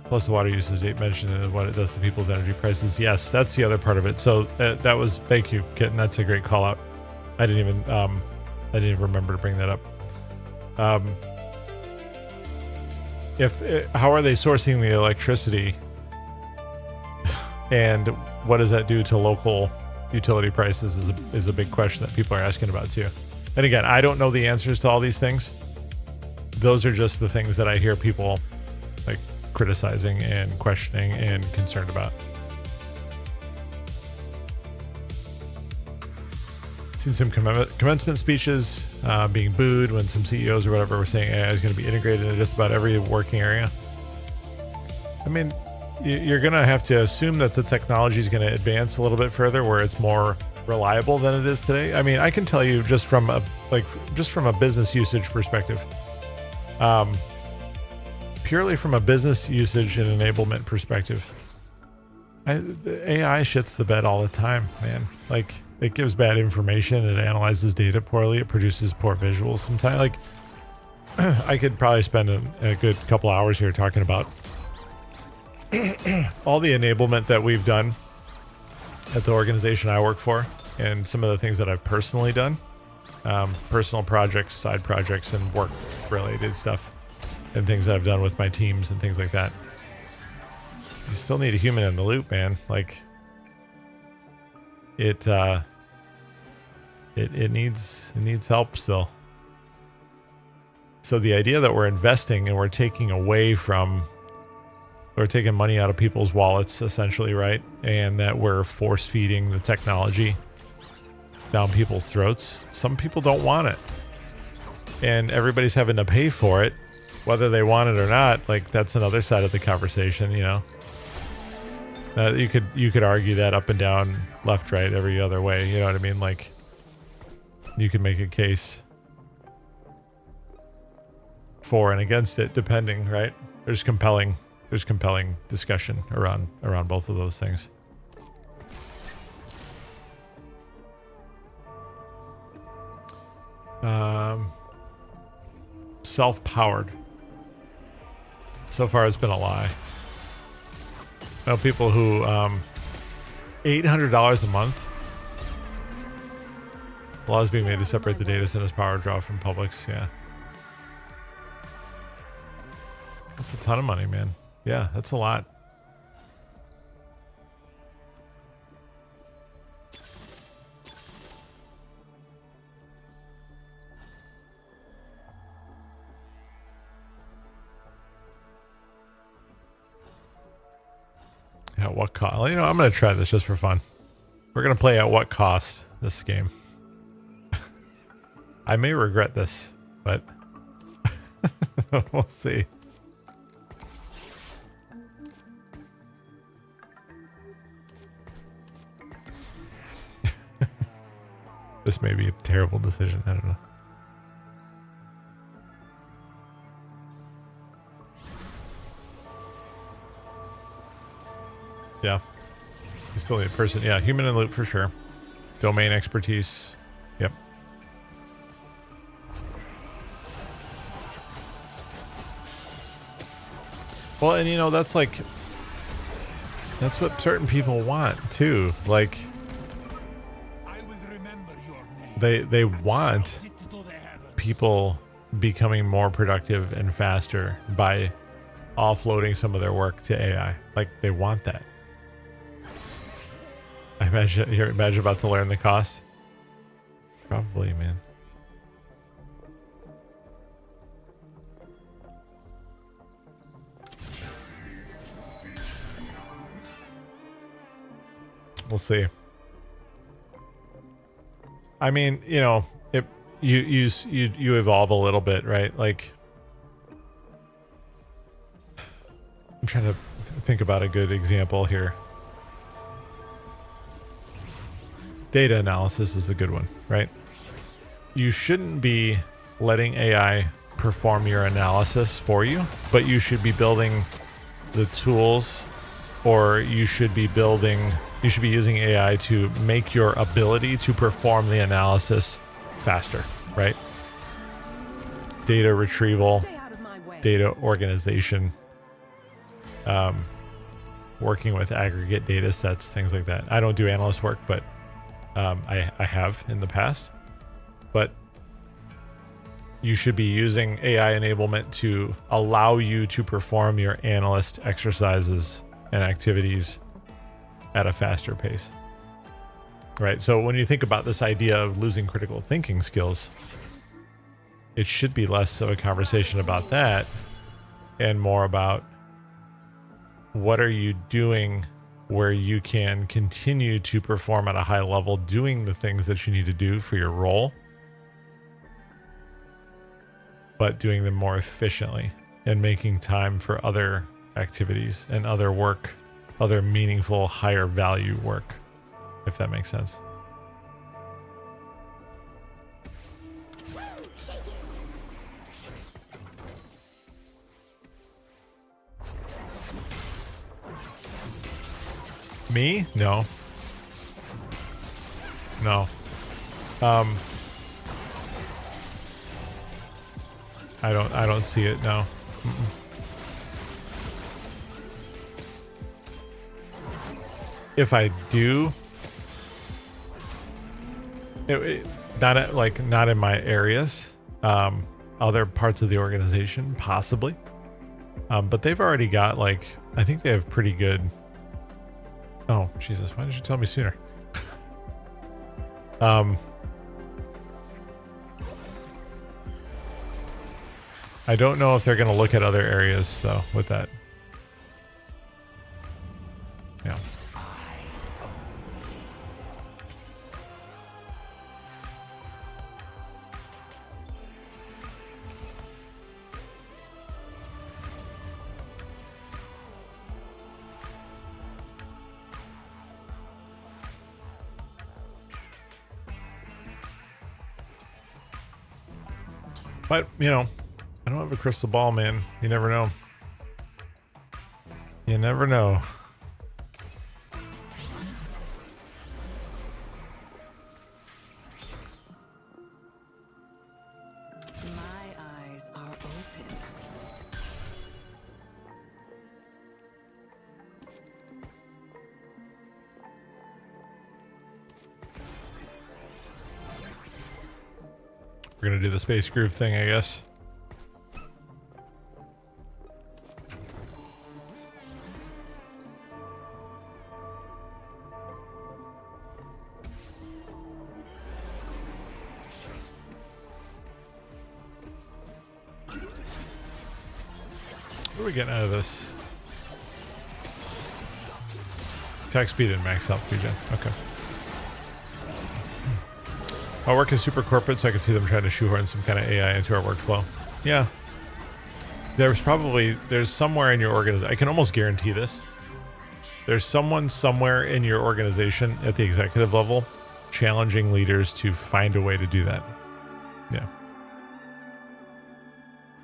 Plus the water usage they mentioned and what it does to people's energy prices. Yes, that's the other part of it. So that was, thank you, Kitten. That's a great call out. I didn't even remember to bring that up. How are they sourcing the electricity? And what does that do to local utility prices is a big question that people are asking about too. And again, I don't know the answers to all these things. Those are just the things that I hear people like criticizing and questioning and concerned about. Seen some commencement speeches being booed when some CEOs or whatever were saying AI is going to be integrated into just about every working area. I mean, you're going to have to assume that the technology is going to advance a little bit further where it's more reliable than it is today. I mean, I can tell you just from a business usage perspective, purely from a business usage and enablement perspective, the AI shits the bed all the time, man. Like, it gives bad information. It analyzes data poorly. It produces poor visuals sometimes. Like, I could probably spend a good couple hours here talking about all the enablement that we've done at the organization I work for and some of the things that I've personally done. Personal projects, side projects, and work-related stuff. And things that I've done with my teams and things like that. You still need a human in the loop, man. Like, it needs help still. So the idea that we're investing and we're taking money out of people's wallets, essentially, right? And that we're force feeding the technology down people's throats. Some people don't want it, and everybody's having to pay for it, whether they want it or not. Like, that's another side of the conversation, you know. You could argue that up and down, left, right, every other way. You know what I mean? Like, you can make a case for and against it, depending, right? There's compelling discussion around both of those things. Self-powered. So far, it's been a lie. I know people who $800 a month. Laws being made to separate the data center's power draw from Publix. Yeah, that's a ton of money, man. Yeah, that's a lot. At what cost? You know, I'm going to try this just for fun. We're going to play at what cost this game. I may regret this, but we'll see. maybe a terrible decision. I don't know. Yeah. You still need a person. Yeah, human in the loop for sure. Domain expertise. Yep. Well, and you know, that's like, that's what certain people want too. Like, they want people becoming more productive and faster by offloading some of their work to AI. Like, they want that. I imagine you're about to learn the cost. Probably, man. We'll see. I mean, you know, you evolve a little bit, right? Like, I'm trying to think about a good example here. Data analysis is a good one, right? You shouldn't be letting AI perform your analysis for you, but you should be building the tools, or you should be using AI to make your ability to perform the analysis faster, right? Data retrieval, data organization, working with aggregate data sets, things like that. I don't do analyst work, but I have in the past. But you should be using AI enablement to allow you to perform your analyst exercises and activities at a faster pace. Right? So when you think about this idea of losing critical thinking skills, it should be less of a conversation about that and more about what are you doing where you can continue to perform at a high level, doing the things that you need to do for your role, but doing them more efficiently and making time for other activities and other work, other meaningful, higher value work, if that makes sense. Me? No. No. I don't see it, no. If I do, not in my areas, other parts of the organization, possibly. But they've already got, like, I think they have pretty good. Oh, Jesus, why didn't you tell me sooner? I don't know if they're going to look at other areas, though, with that. Yeah. But, you know, I don't have a crystal ball, man. You never know. You never know. My eyes are open. We're going to do the space groove thing, I guess. What are we getting out of this? Attack speed and max health regen. Okay. My work is super corporate, so I can see them trying to shoehorn some kind of AI into our workflow. Yeah. There's somewhere in your organization, I can almost guarantee this. There's someone somewhere in your organization at the executive level challenging leaders to find a way to do that. Yeah.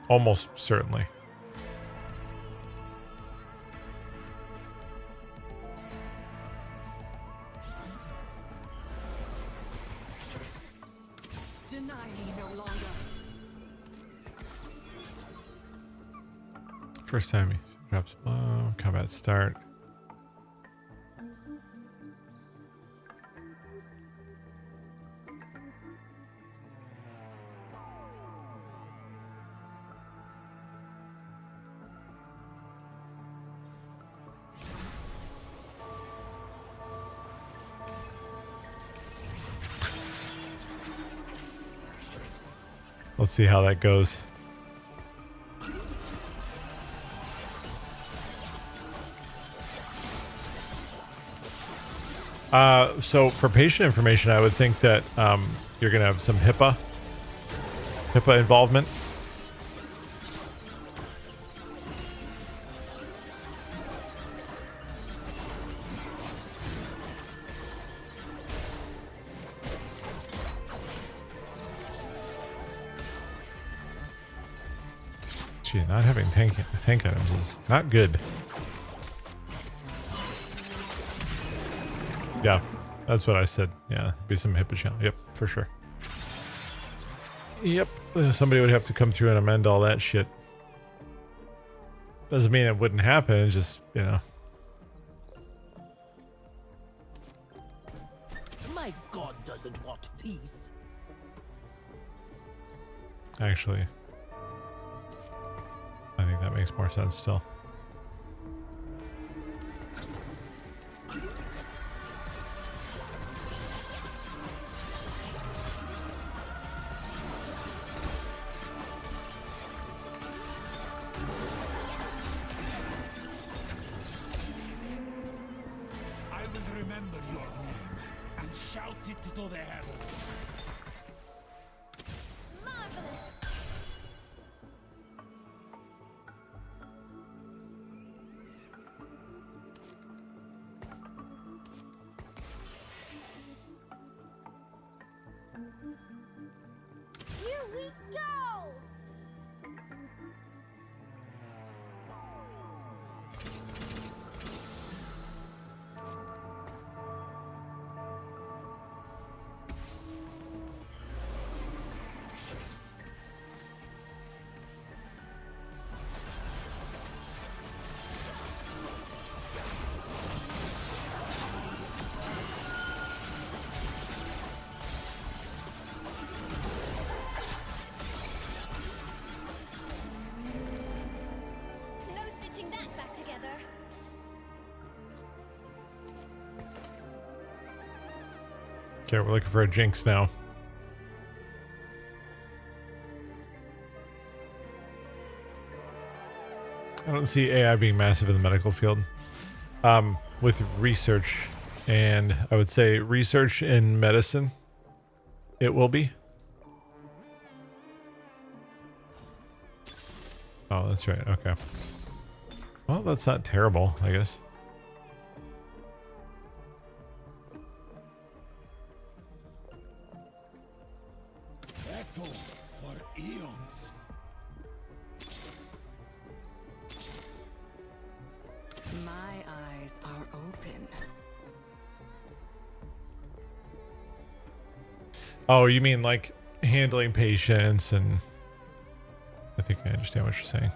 Almost certainly. Deny me no longer. First time he drops below. Combat start. Let's see how that goes. So for patient information, I would think that you're going to have some HIPAA involvement. Gee, not having tank items is not good. Yeah, that's what I said. Yeah, be some HIPAA channel. Yep, for sure. Yep, somebody would have to come through and amend all that shit. Doesn't mean it wouldn't happen, just, you know. My god doesn't want peace. Actually, I think that makes more sense still. I will remember your name and shout it to the heavens. Marvelous. Here we go. No stitching that back together. Okay, we're looking for a jinx now. I don't see AI being massive in the medical field. With research, and I would say research in medicine, it will be. Oh, that's right. Okay. Well, that's not terrible, I guess. Echo for eons. My eyes are open. Oh, you mean like handling patients and... I think I understand what you're saying.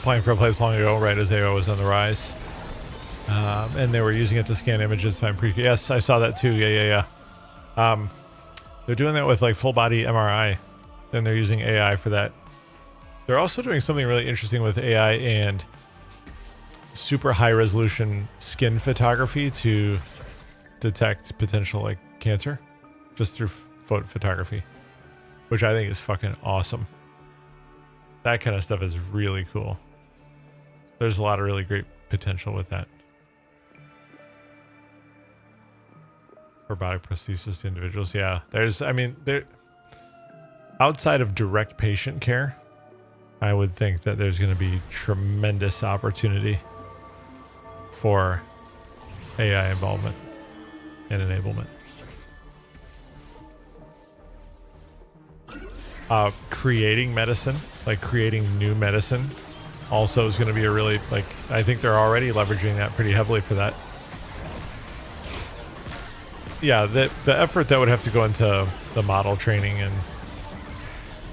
Playing for a place long ago, right as AO was on the rise, and they were using it to scan images. Yes, I saw that too. Yeah. They're doing that with like full body MRI, and they're using AI for that. They're also doing something really interesting with AI and super high resolution skin photography to detect potential like cancer. just through photography, which I think is fucking awesome. That kind of stuff is really cool. There's a lot of really great potential with that. Robotic prosthesis to individuals. Yeah, there's, I mean, there, outside of direct patient care, I would think that there's going to be tremendous opportunity for AI involvement and enablement. Creating medicine, like creating new medicine, also is going to be a really, like, I think they're already leveraging that pretty heavily for that. Yeah, the effort that would have to go into the model training and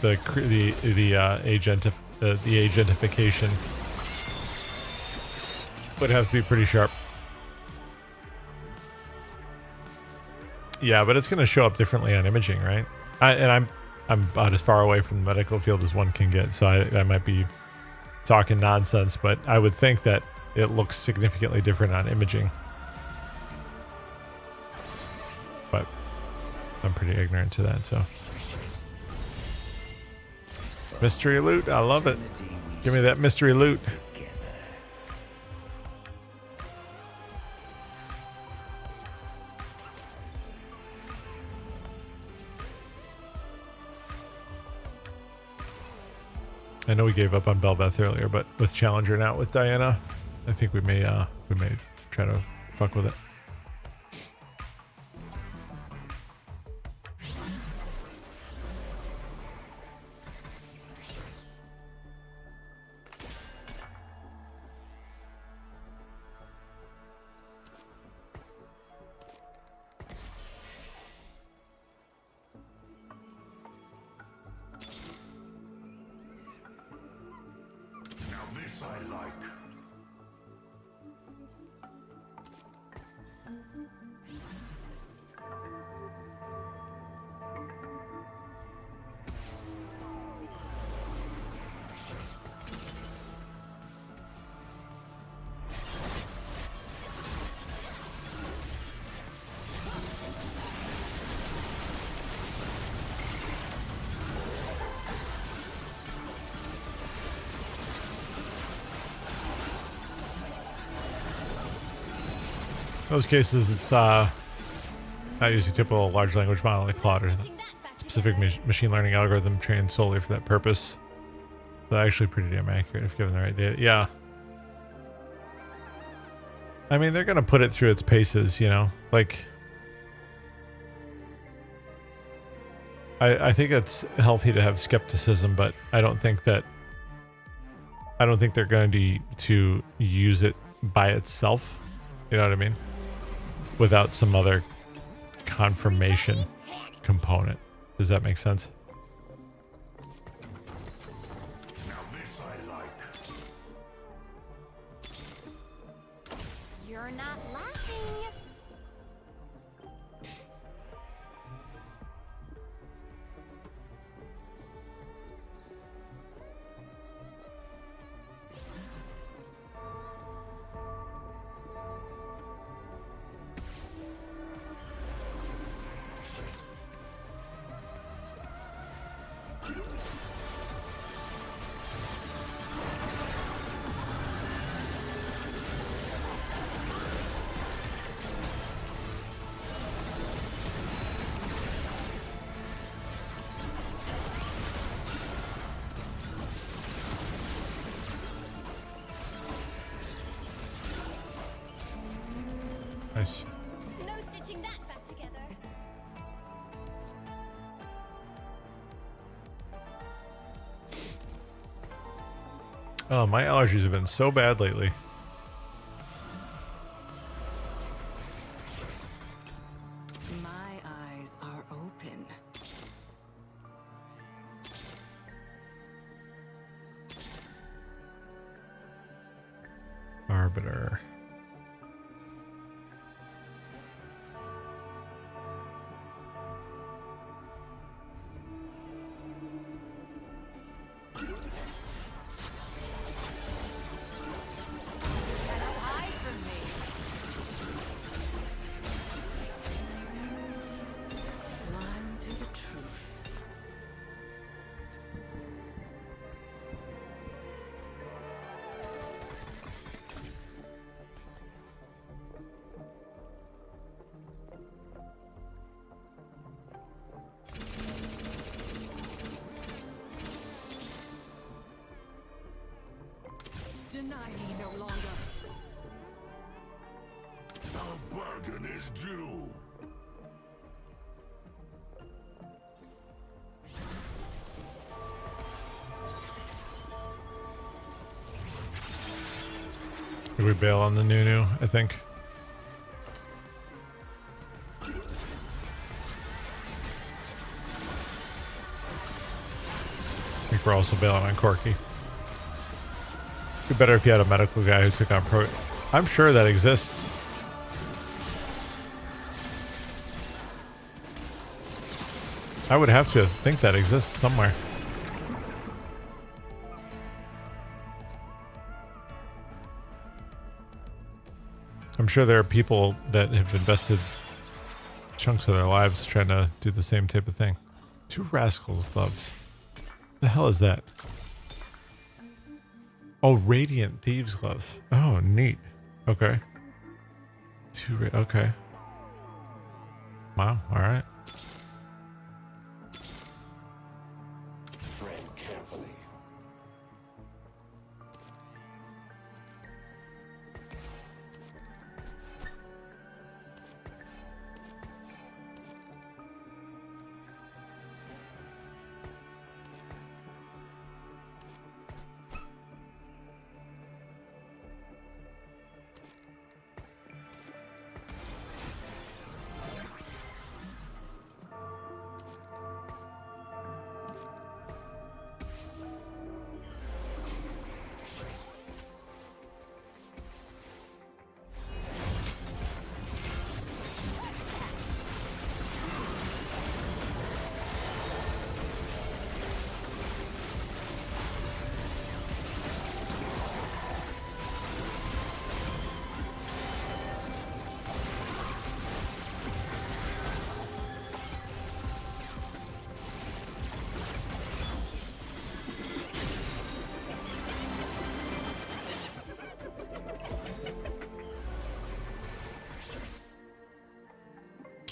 the agentification would have to be pretty sharp. Yeah, but it's going to show up differently on imaging, right? I'm about as far away from the medical field as one can get, so I might be talking nonsense, but I would think that it looks significantly different on imaging. But I'm pretty ignorant to that, so. Mystery loot, I love it. Give me that mystery loot. I know we gave up on Belbeth earlier, but with Challenger now with Diana, I think we may try to fuck with it. In those cases, it's not using typical large language model like Claude or a specific machine learning algorithm trained solely for that purpose. So actually pretty damn accurate if given the right data. Yeah. I mean, they're going to put it through its paces, you know, like I think it's healthy to have skepticism, but I don't think they're going to use it by itself. You know what I mean? Without some other confirmation component. Does that make sense? Now this I like. You're not laughing. Nice. No stitching that back together. Oh, my allergies have been so bad lately. My eyes are open. Arbiter. deny me no longer. A bargain is due. Did we bail on the Nunu, I think? I think we're also bailing on Corky. It'd be better if you had a medical guy who took on pro. I'm sure that exists. I would have to think that exists somewhere. I'm sure there are people that have invested chunks of their lives trying to do the same type of thing. 2 Rascals gloves. The hell is that? Oh, Radiant Thieves gloves. Oh, neat. Okay. Okay. Wow. All right. Tread carefully.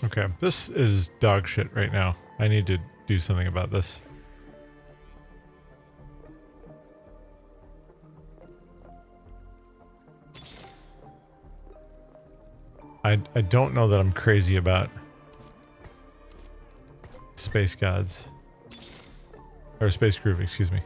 Okay, this is dog shit right now. I need to do something about this. I don't know that I'm crazy about Space Gods. Or Space Groove, excuse me.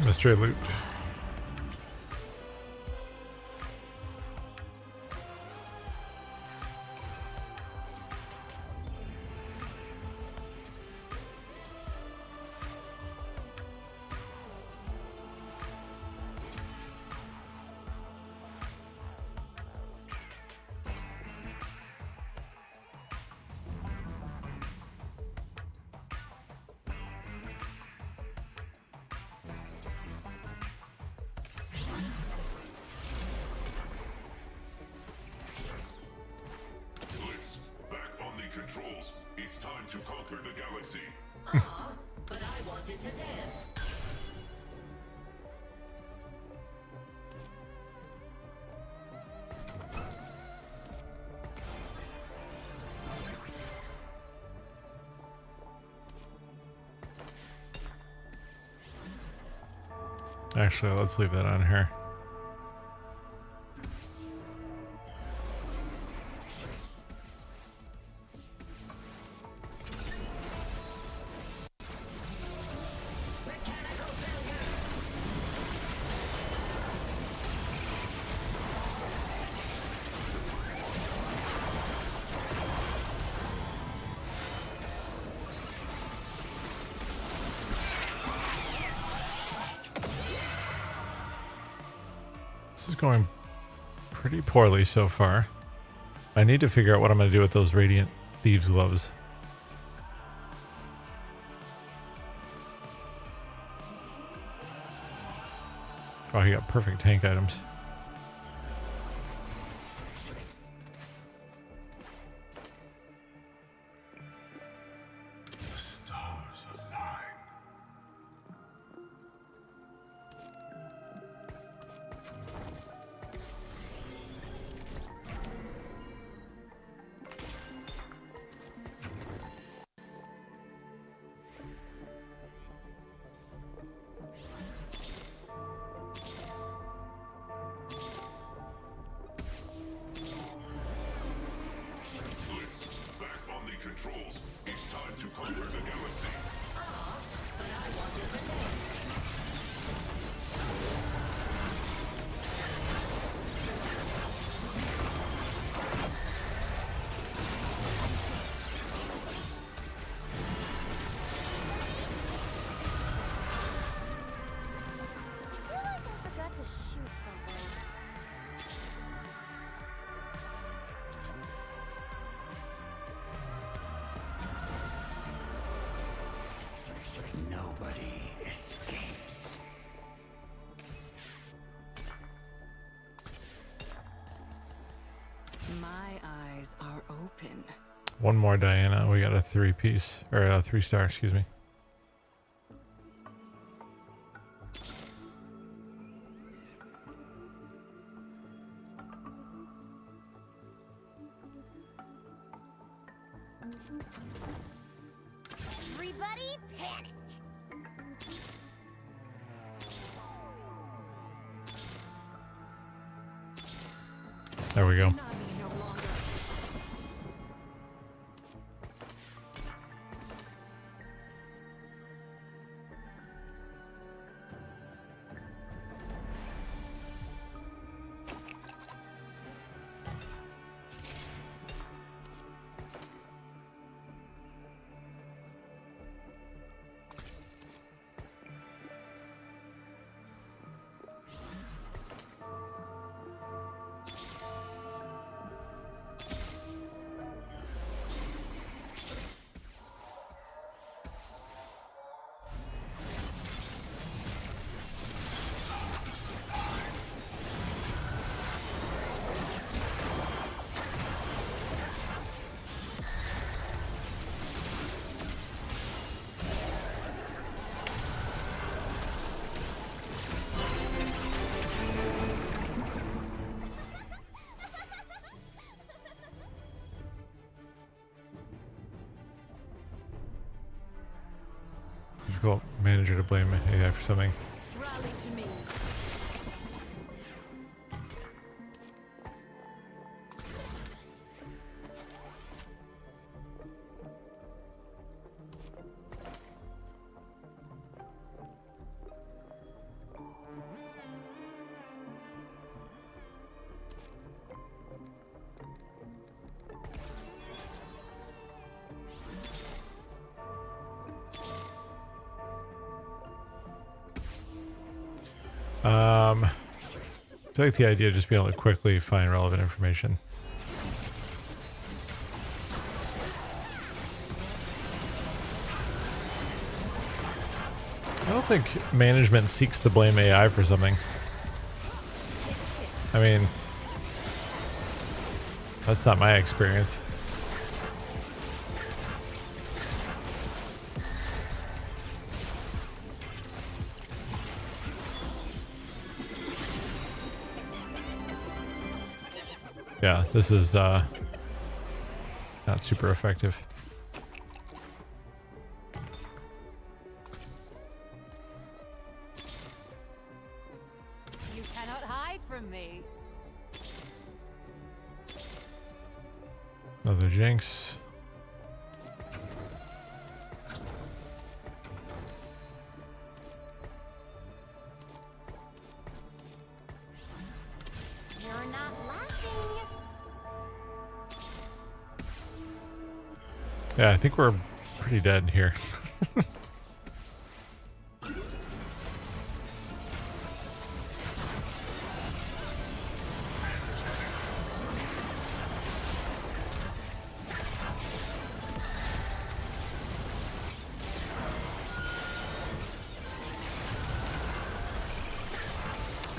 Mystery loot. Controls. It's time to conquer the galaxy. But I wanted to dance. Actually, let's leave that on her. This is going pretty poorly so far. I need to figure out what I'm going to do with those Radiant Thieves gloves. Oh, he got perfect tank items. The stars align. Blitz, back on the controls. It's time to conquer the galaxy. I feel like I forgot to shoot something. Nobody escapes. My eyes are open. One more Diana. We got a 3-piece, or a 3-star, excuse me. Everybody panic! There we go. Difficult manager to blame AI for something. Rally to me. I like the idea of just being able to quickly find relevant information. I don't think management seeks to blame AI for something. I mean, that's not my experience. Yeah, this is not super effective. You cannot hide from me. Another Jinx. You're not laughing. Yeah, I think we're pretty dead here.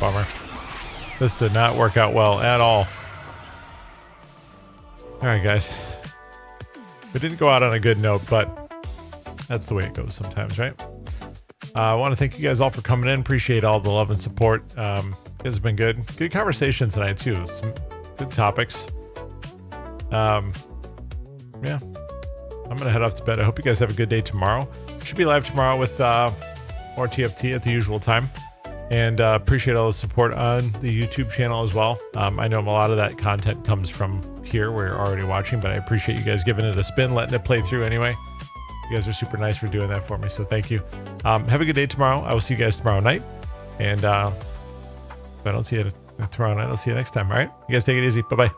Bummer. This did not work out well at all. All right, guys. We didn't go out on a good note, but that's the way it goes sometimes, right? I want to thank you guys all for coming in. Appreciate all the love and support. You guys have been good. Good conversations tonight, too. Some good topics. Yeah. I'm going to head off to bed. I hope you guys have a good day tomorrow. Should be live tomorrow with more TFT at the usual time. And appreciate all the support on the YouTube channel as well. I know a lot of that content comes from here where you're already watching, but I appreciate you guys giving it a spin, letting it play through anyway. You guys are super nice for doing that for me, so thank you. Have a good day tomorrow. I will see you guys tomorrow night. And if I don't see you tomorrow night, I'll see you next time, all right? You guys take it easy. Bye-bye.